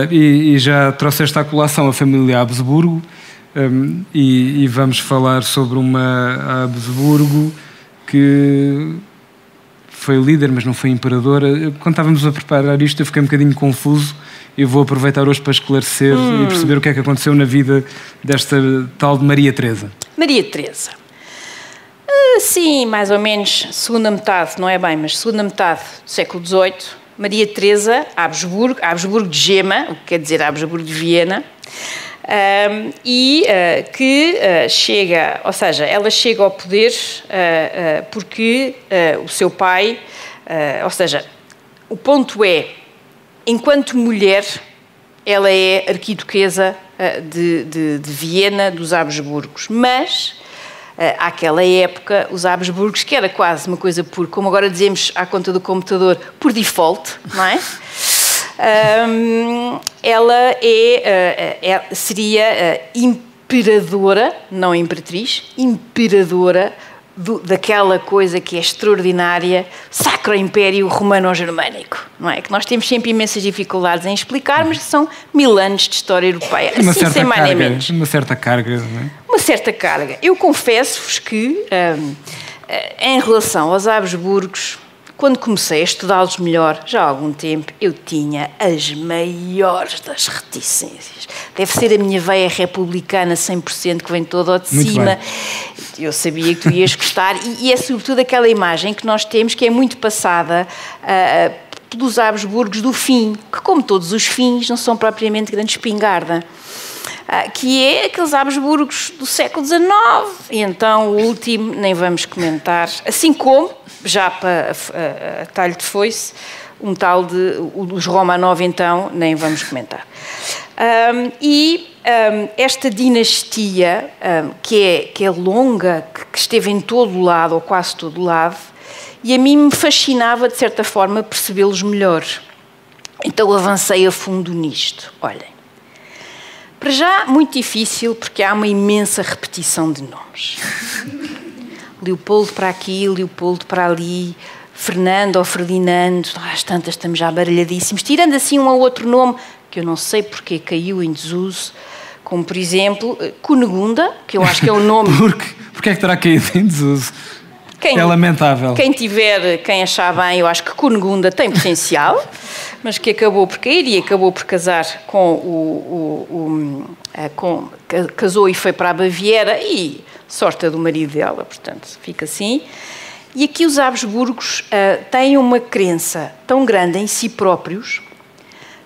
e já trouxeste à colação a família Habsburgo, e vamos falar sobre uma Habsburgo que foi líder, mas não foi imperadora. Quando estávamos a preparar isto, eu fiquei um bocadinho confuso. Eu vou aproveitar hoje para esclarecer e perceber o que é que aconteceu na vida desta tal de Maria Teresa. Maria Teresa.
Sim, mais ou menos segunda metade, não é bem, mas segunda metade do século XVIII. Maria Teresa, Habsburgo de Gema, o que quer dizer Habsburgo de Viena, que chega, ou seja, ela chega ao poder porque o seu pai, ou seja, o ponto é, enquanto mulher, ela é arquiduquesa de Viena, dos Habsburgos, mas àquela época os Habsburgos, que era quase uma coisa por, como agora dizemos à conta do computador, por default, não é? Ela seria imperadora, não imperatriz, imperadora daquela coisa que é extraordinária, Sacro Império Romano-Germânico, não é? Que nós temos sempre imensas dificuldades em explicar, mas que são 1000 anos de história europeia, assim, sem mais nem menos.
Uma certa carga, não é?
Uma certa carga. Eu confesso-vos que, em relação aos Habsburgos, quando comecei a estudá-los melhor, já há algum tempo, eu tinha as maiores das reticências. Deve ser a minha veia republicana 100% que vem toda ao de cima. Eu sabia que tu ias gostar. E é sobretudo aquela imagem que nós temos, que é muito passada pelos Habsburgos do fim, que, como todos os fins, não são propriamente grande espingarda. Que é aqueles Habsburgos do século XIX. E então, o último, nem vamos comentar. Assim como, já para a talho de foice, um tal dos Romanov, então, nem vamos comentar. Esta dinastia, que é longa, que esteve em todo o lado, ou quase todo o lado, e a mim me fascinava, de certa forma, percebê-los melhor. Então avancei a fundo nisto. Olhem, para já, muito difícil, porque há uma imensa repetição de nomes. Leopoldo para aqui, Leopoldo para ali, Fernando ou Ferdinando, às tantas estamos já baralhadíssimos, tirando assim um ou outro nome, que eu não sei porque caiu em desuso, como, por exemplo, Cunegunda, que eu acho que é o nome...
Porquê é que terá caído em desuso? É lamentável.
Quem achar bem, eu acho que Cunegunda tem potencial, mas que acabou por cair e acabou por casar casou e foi para a Baviera e sorte do marido dela, portanto, fica assim. E aqui os Habsburgos têm uma crença tão grande em si próprios,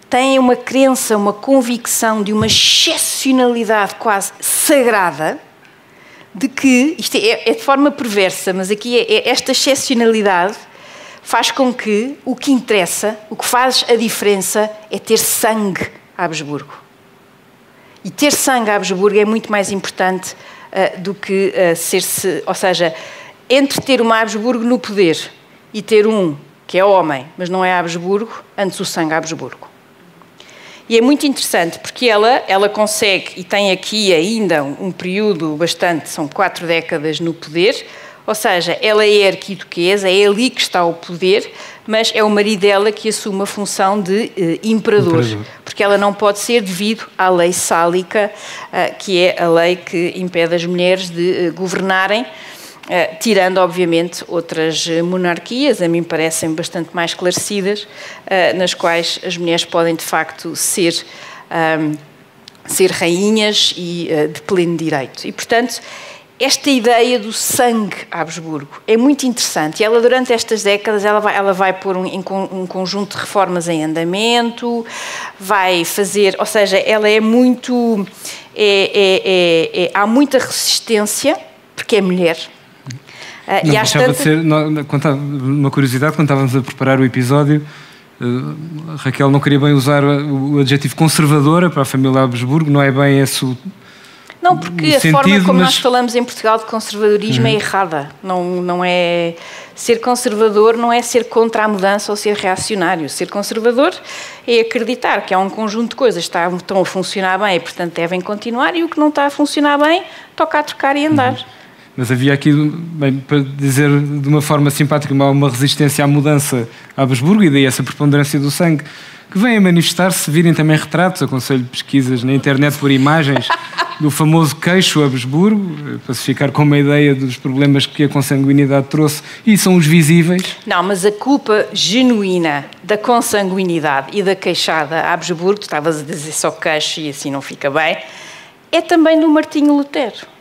têm uma crença, uma convicção de uma excepcionalidade quase sagrada, de que, isto é de forma perversa, mas aqui esta excepcionalidade faz com que o que interessa, o que faz a diferença é ter sangue Habsburgo. E ter sangue Habsburgo é muito mais importante do que ser-se... Ou seja, entre ter uma Habsburgo no poder e ter um que é homem, mas não é Habsburgo, antes o sangue Habsburgo. E é muito interessante porque ela consegue, e tem aqui ainda um período bastante, são 4 décadas no poder, ou seja, ela é arquiduquesa, é ali que está o poder, mas é o marido dela que assume a função de imperador, porque ela não pode ser devido à lei sálica, que é a lei que impede as mulheres de governarem, tirando, obviamente, outras monarquias, a mim parecem bastante mais esclarecidas, nas quais as mulheres podem, de facto, ser rainhas e de pleno direito. E, portanto, esta ideia do sangue Habsburgo é muito interessante. E ela, durante estas décadas, ela vai pôr um conjunto de reformas em andamento, vai fazer... Ou seja, ela é muito... há muita resistência, porque é mulher.
Não deixava de ser, uma curiosidade, quando estávamos a preparar o episódio, Raquel não queria bem usar o adjetivo conservadora para a família Habsburgo, não é bem esse o...
Não, porque a forma como nós falamos em Portugal de conservadorismo é errada. Não é... Ser conservador não é ser contra a mudança ou ser reacionário. Ser conservador é acreditar que há um conjunto de coisas que estão a funcionar bem e, portanto, devem continuar, e o que não está a funcionar bem, toca a trocar e andar.
Mas havia aqui, bem, para dizer de uma forma simpática, uma resistência à mudança a Habsburgo, e daí essa preponderância do sangue, que vem a manifestar-se, se virem também retratos, aconselho pesquisas na internet por imagens, do famoso queixo Habsburgo, para se ficar com uma ideia dos problemas que a consanguinidade trouxe, e são os visíveis.
Não, mas a culpa genuína da consanguinidade e da queixada Habsburgo, tu estavas a dizer só queixo e assim não fica bem, é também do Martinho Lutero.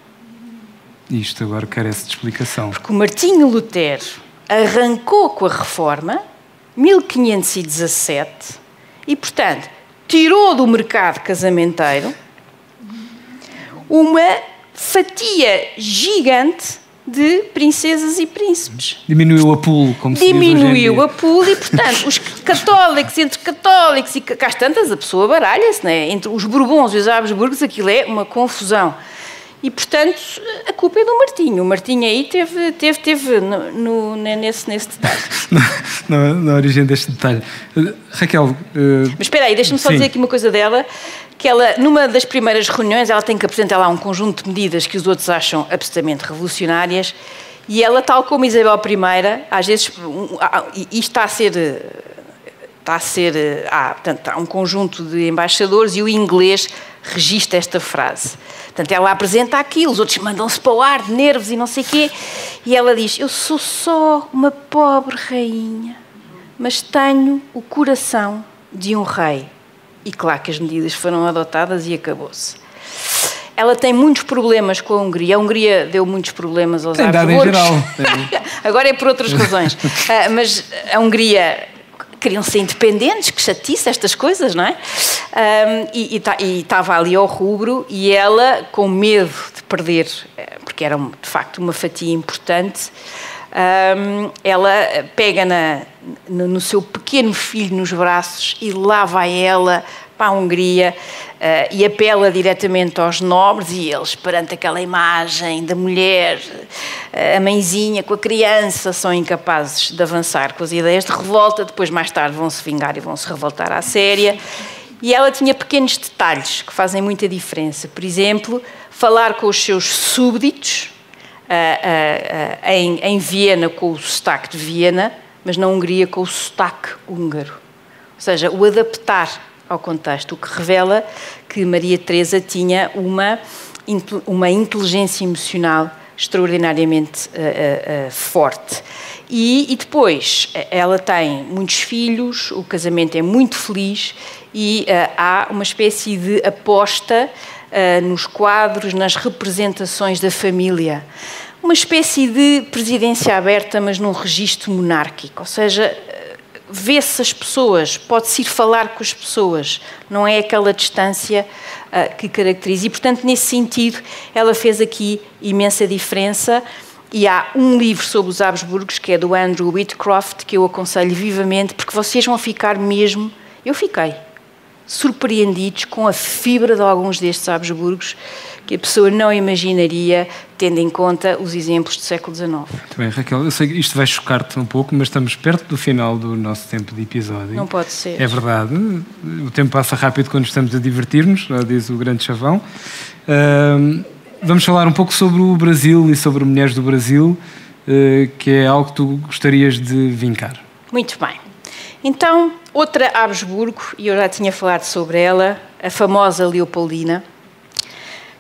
Isto agora carece de explicação.
Porque o Martinho Lutero arrancou com a Reforma, 1517, e, portanto, tirou do mercado casamenteiro uma fatia gigante de princesas e príncipes.
Diminuiu a pool, como se diz hoje em dia.
Diminuiu a pool e, portanto, os católicos, entre católicos e cá tantas, a pessoa baralha-se, né? Entre os Bourbons e os Habsburgos, aquilo é uma confusão. E, portanto, a culpa é do Martinho. O Martinho aí teve nesse detalhe.
Na origem deste detalhe. Raquel...
Mas espera aí, deixa-me só dizer aqui uma coisa dela, que ela, numa das primeiras reuniões, ela tem que apresentar lá um conjunto de medidas que os outros acham absolutamente revolucionárias, e ela, tal como Isabel I, às vezes, isto está a ser... portanto, há um conjunto de embaixadores e o inglês registra esta frase. Portanto, ela apresenta aquilo, os outros mandam-se para o ar de nervos e não sei o quê, e ela diz: eu sou só uma pobre rainha, mas tenho o coração de um rei. E claro que as medidas foram adotadas e acabou-se. Ela tem muitos problemas com a Hungria. A Hungria deu muitos problemas aos Habsburgos. Em geral. Agora é por outras razões. Mas a Hungria... queriam ser independentes, que chatice estas coisas, não é? E estava ali ao rubro, e ela, com medo de perder, porque era de facto uma fatia importante, ela pega no seu pequeno filho nos braços e lá vai ela para a Hungria, e apela diretamente aos nobres, e eles, perante aquela imagem da mulher, a mãezinha com a criança, são incapazes de avançar com as ideias de revolta. Depois, mais tarde, vão se vingar e vão se revoltar à séria. E ela tinha pequenos detalhes que fazem muita diferença. Por exemplo, falar com os seus súbditos em Viena com o sotaque de Viena, mas na Hungria com o sotaque húngaro. Ou seja, o adaptar ao contexto, o que revela que Maria Teresa tinha uma inteligência emocional extraordinariamente forte. E depois, ela tem muitos filhos, o casamento é muito feliz, e há uma espécie de aposta nos quadros, nas representações da família. Uma espécie de presidência aberta, mas num registro monárquico, ou seja, vê-se as pessoas, pode-se ir falar com as pessoas, não é aquela distância que caracteriza. E, portanto, nesse sentido, ela fez aqui imensa diferença. E há um livro sobre os Habsburgos, que é do Andrew Whitcroft, que eu aconselho vivamente, porque vocês vão ficar mesmo... Eu fiquei surpreendidos com a fibra de alguns destes Habsburgos que a pessoa não imaginaria, tendo em conta os exemplos do século XIX.
Muito bem, Raquel, eu sei que isto vai chocar-te um pouco, mas estamos perto do final do nosso tempo de episódio.
Não pode ser.
É verdade. O tempo passa rápido quando estamos a divertir-nos, já diz o grande chavão. Vamos falar um pouco sobre o Brasil e sobre mulheres do Brasil, que é algo que tu gostarias de vincar.
Muito bem. Então, outra Habsburgo, e eu já tinha falado sobre ela, a famosa Leopoldina,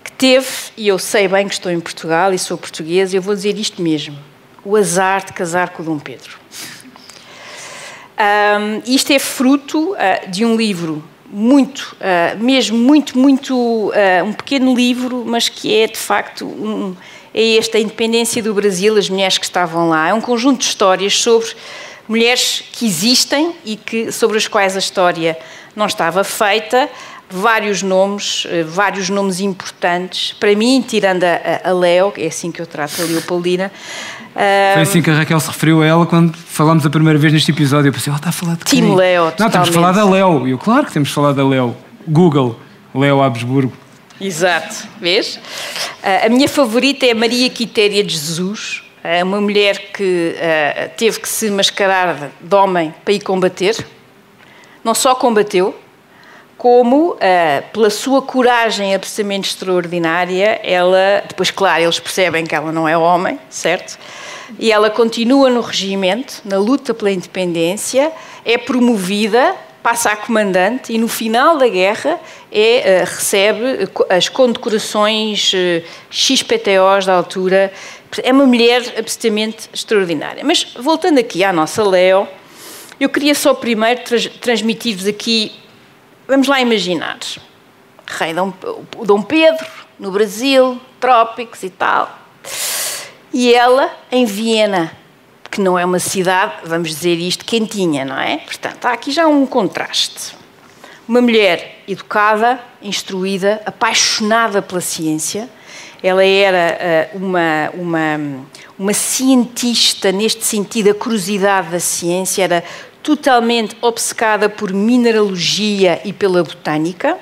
que teve, e eu sei bem que estou em Portugal e sou portuguesa, eu vou dizer isto mesmo, o azar de casar com o Dom Pedro. Isto é fruto de um livro muito, um pequeno livro, mas que é de facto, é esta independência do Brasil, as mulheres que estavam lá. É um conjunto de histórias sobre mulheres que existem e sobre as quais a história não estava feita, vários nomes importantes. Para mim, tirando a Léo, é assim que eu trato a Leopoldina.
Foi assim que a Raquel se referiu a ela quando falámos a primeira vez neste episódio. Eu pensei, ela está a falar de quem?
Time Léo,
totalmente. Não, temos de falar da Léo. E eu, claro que temos de falar da Léo. Google, Léo Habsburgo.
Exato, vês? A minha favorita é Maria Quitéria de Jesus, uma mulher que teve que se mascarar de homem para ir combater. Não só combateu, como, pela sua coragem absolutamente extraordinária, ela, depois, claro, eles percebem que ela não é homem, certo? E ela continua no regimento, na luta pela independência, é promovida, passa a comandante e no final da guerra recebe as condecorações XPTOs da altura. É uma mulher absolutamente extraordinária. Mas, voltando aqui à nossa Léo, eu queria só primeiro transmitir-vos aqui, vamos lá imaginar, o Dom Pedro, no Brasil, trópicos e tal, e ela em Viena, que não é uma cidade, vamos dizer isto, quentinha, não é? Portanto, há aqui já um contraste. Uma mulher educada, instruída, apaixonada pela ciência. Ela era uma cientista, neste sentido, a curiosidade da ciência, era totalmente obcecada por mineralogia e pela botânica.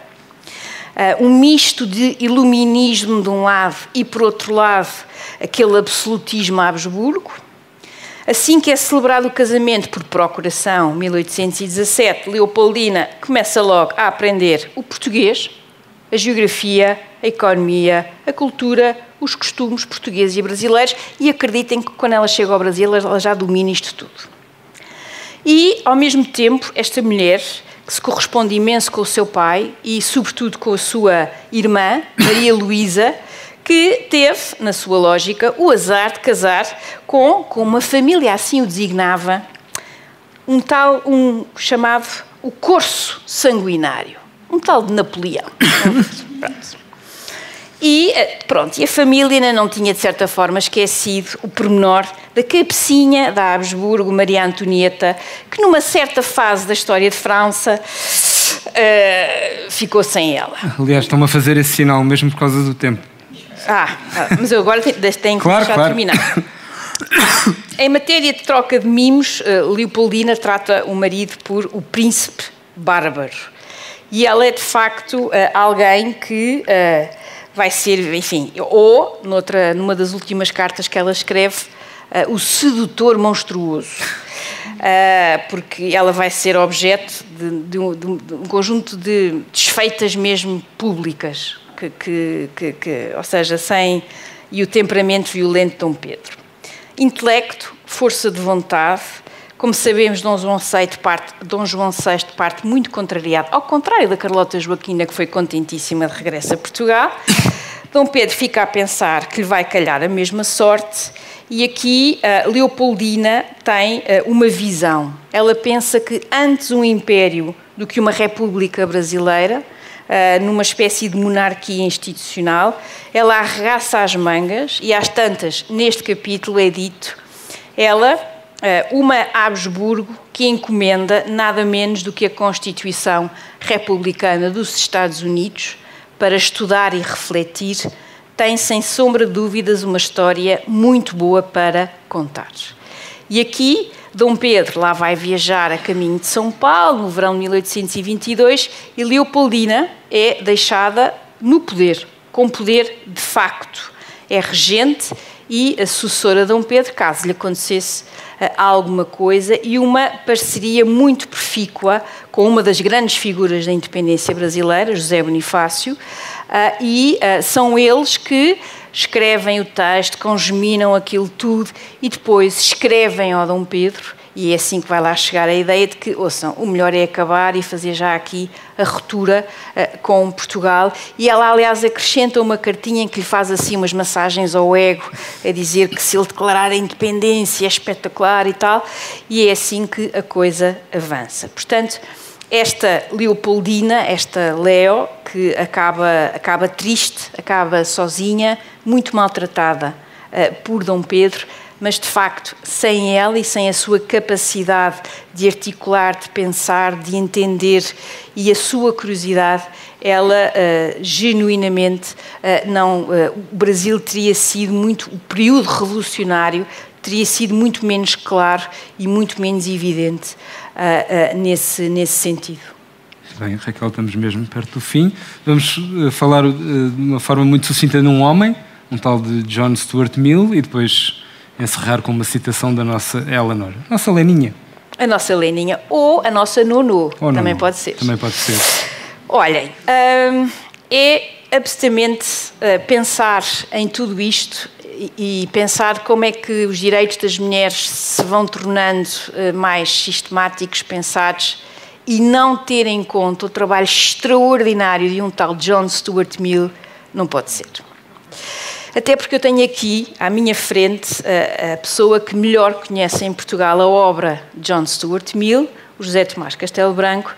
Um misto de iluminismo de um lado e, por outro lado, aquele absolutismo Habsburgo. Assim que é celebrado o casamento por procuração, 1817, Leopoldina começa logo a aprender o português, a geografia, a economia, a cultura, os costumes portugueses e brasileiros, e acreditem que quando ela chega ao Brasil ela já domina isto tudo. E, ao mesmo tempo, esta mulher, que se corresponde imenso com o seu pai e, sobretudo, com a sua irmã, Maria Luísa, que teve, na sua lógica, o azar de casar com uma família, assim o designava, um chamado o corso sanguinário, um tal de Napoleão. E a família ainda não tinha, de certa forma, esquecido o pormenor da cabecinha da Habsburgo, Maria Antonieta, que numa certa fase da história de França ficou sem ela.
Aliás, estão-me a fazer esse sinal mesmo por causa do tempo.
Mas eu agora tenho que deixar terminar. Em matéria de troca de mimos, Leopoldina trata o marido por o príncipe bárbaro. E ela é, de facto, alguém que vai ser, enfim, ou, numa das últimas cartas que ela escreve, o sedutor monstruoso. Porque ela vai ser objeto de um conjunto de desfeitas mesmo públicas, ou seja, e o temperamento violento de Dom Pedro. Intelecto, força de vontade. Como sabemos, Dom João VI parte muito contrariado, ao contrário da Carlota Joaquina, que foi contentíssima de regresso a Portugal. Dom Pedro fica a pensar que lhe vai calhar a mesma sorte, e aqui Leopoldina tem uma visão. Ela pensa que antes um império do que uma república brasileira, numa espécie de monarquia institucional, ela arregaça as mangas e às tantas, neste capítulo é dito, uma Habsburgo que encomenda nada menos do que a Constituição Republicana dos Estados Unidos para estudar e refletir, tem sem sombra de dúvidas uma história muito boa para contar. E aqui, Dom Pedro lá vai viajar a caminho de São Paulo, no verão de 1822, e Leopoldina é deixada no poder, com poder de facto. É regente e a sucessora de Dom Pedro, caso lhe acontecesse alguma coisa, e uma parceria muito profícua com uma das grandes figuras da independência brasileira, José Bonifácio, são eles que escrevem o texto, congeminam aquilo tudo e depois escrevem ao Dom Pedro, e é assim que vai lá chegar a ideia de que, ouçam, o melhor é acabar e fazer já aqui a ruptura com Portugal. E ela, aliás, acrescenta uma cartinha em que lhe faz assim umas massagens ao ego, a dizer que se ele declarar a independência é espetacular e tal, e é assim que a coisa avança. Portanto, esta Leopoldina, esta Leo, que acaba triste, acaba sozinha, muito maltratada por Dom Pedro, mas de facto, sem ela e sem a sua capacidade de articular, de pensar, de entender e a sua curiosidade, ela genuinamente o Brasil teria sido o período revolucionário teria sido muito menos claro e muito menos evidente nesse sentido.
Bem, Raquel, estamos mesmo perto do fim. Vamos falar de uma forma muito sucinta num homem, um tal de John Stuart Mill, e depois encerrar com uma citação da nossa Eleanor, nossa Leninha.
A nossa Leninha, ou a nossa Nunu, também pode ser.
Também pode ser.
Olhem, é absolutamente pensar em tudo isto e pensar como é que os direitos das mulheres se vão tornando mais sistemáticos, pensados, e não ter em conta o trabalho extraordinário de um tal John Stuart Mill, não pode ser. Até porque eu tenho aqui, à minha frente, a pessoa que melhor conhece em Portugal a obra de John Stuart Mill, o José Tomás Castelo Branco,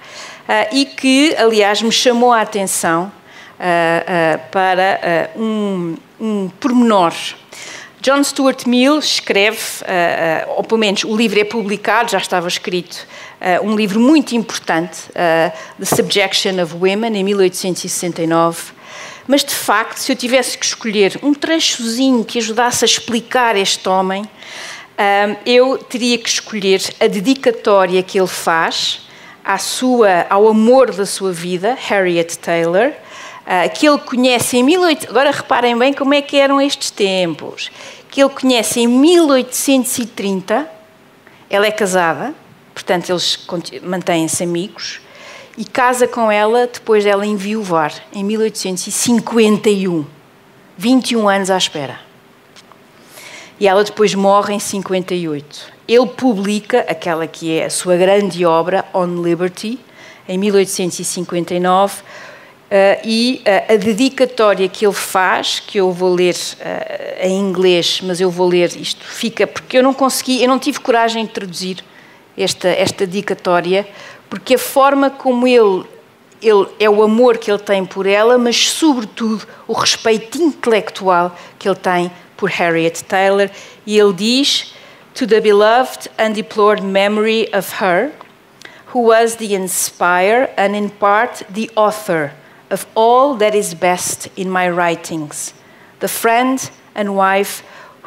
e que, aliás, me chamou a atenção para um pormenor. John Stuart Mill escreve, ou pelo menos o livro é publicado, já estava escrito, um livro muito importante, The Subjection of Women, em 1869, mas, de facto, se eu tivesse que escolher um trechozinho que ajudasse a explicar este homem, eu teria que escolher a dedicatória que ele faz ao amor da sua vida, Harriet Taylor, que ele conhece em 18... Agora reparem bem como é que eram estes tempos. Que ele conhece em 1830, ela é casada, portanto eles mantêm-se amigos, e casa com ela depois dela enviuvar, em 1851. 21 anos à espera. E ela depois morre em 58. Ele publica aquela que é a sua grande obra, On Liberty, em 1859, e a dedicatória que ele faz, que eu vou ler em inglês, mas eu vou ler isto, porque eu não tive coragem de traduzir esta dedicatória, porque a forma como ele é o amor que ele tem por ela, mas sobretudo o respeito intelectual que ele tem por Harriet Taylor, e ele diz: To the beloved and deplored memory of her, who was the inspirer and in part the author of all that is best in my writings, the friend and wife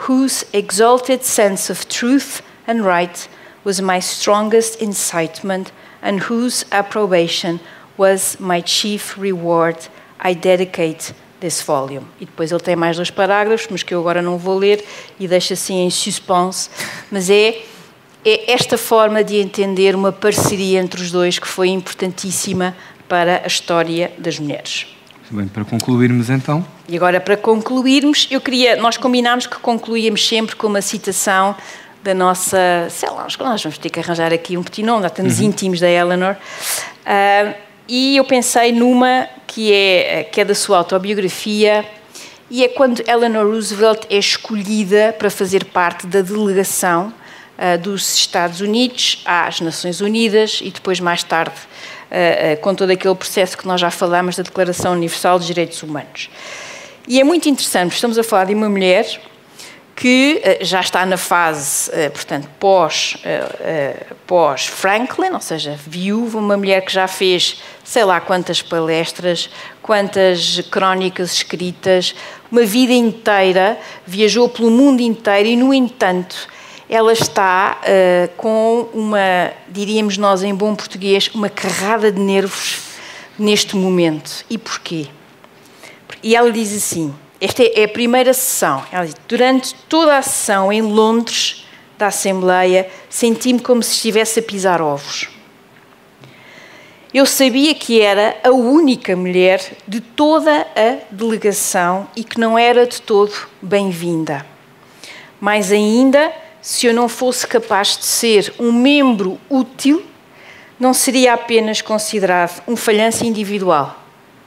whose exalted sense of truth and right was my strongest incitement and whose approbation was my chief reward, I dedicate this volume. E depois ele tem mais 2 parágrafos, mas que eu agora não vou ler e deixo assim em suspense, mas é esta forma de entender uma parceria entre os dois que foi importantíssima para a história das mulheres.
Bem, para concluirmos então.
E agora, para concluirmos, nós combinámos que concluíamos sempre com uma citação da nossa, sei lá, nós vamos ter que arranjar aqui um petit nome, já estamos íntimos da Eleanor, e eu pensei numa que é da sua autobiografia, e é quando Eleanor Roosevelt é escolhida para fazer parte da delegação dos Estados Unidos às Nações Unidas, e depois, mais tarde, com todo aquele processo que nós já falámos da Declaração Universal dos Direitos Humanos. E é muito interessante, porque estamos a falar de uma mulher que já está na fase, portanto, pós-Franklin, ou seja, viúva, uma mulher que já fez sei lá quantas palestras, quantas crónicas escritas, uma vida inteira, viajou pelo mundo inteiro e, no entanto, ela está com uma, diríamos nós em bom português, uma carrada de nervos neste momento. E porquê? E ela diz assim, esta é a primeira sessão, ela diz, durante toda a sessão em Londres da Assembleia, senti-me como se estivesse a pisar ovos. Eu sabia que era a única mulher de toda a delegação e que não era de todo bem-vinda. Mais ainda, se eu não fosse capaz de ser um membro útil, não seria apenas considerado um falhanço individual,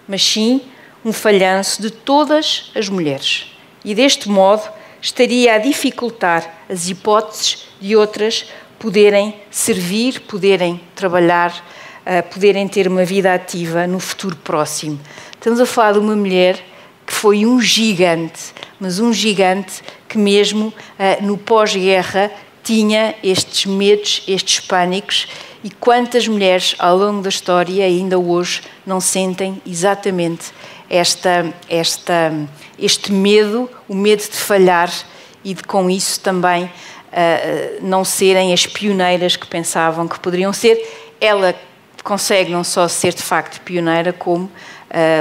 mas sim um falhanço de todas as mulheres. E deste modo estaria a dificultar as hipóteses de outras poderem servir, poderem trabalhar, poderem ter uma vida ativa no futuro próximo. Estamos a falar de uma mulher que foi um gigante, mas um gigante que mesmo no pós-guerra tinha estes medos, estes pânicos, e quantas mulheres ao longo da história ainda hoje não sentem exatamente este medo, o medo de falhar e de com isso também não serem as pioneiras que pensavam que poderiam ser. Ela consegue não só ser de facto pioneira, como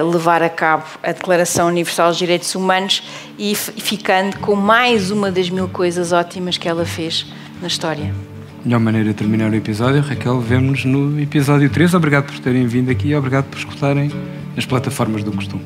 levar a cabo a Declaração Universal dos Direitos Humanos e ficando com mais uma das 1000 coisas ótimas que ela fez na história.
Melhor maneira de terminar o episódio. Raquel, vemo-nos no episódio 3. Obrigado por terem vindo aqui e obrigado por escutarem nas plataformas do costume.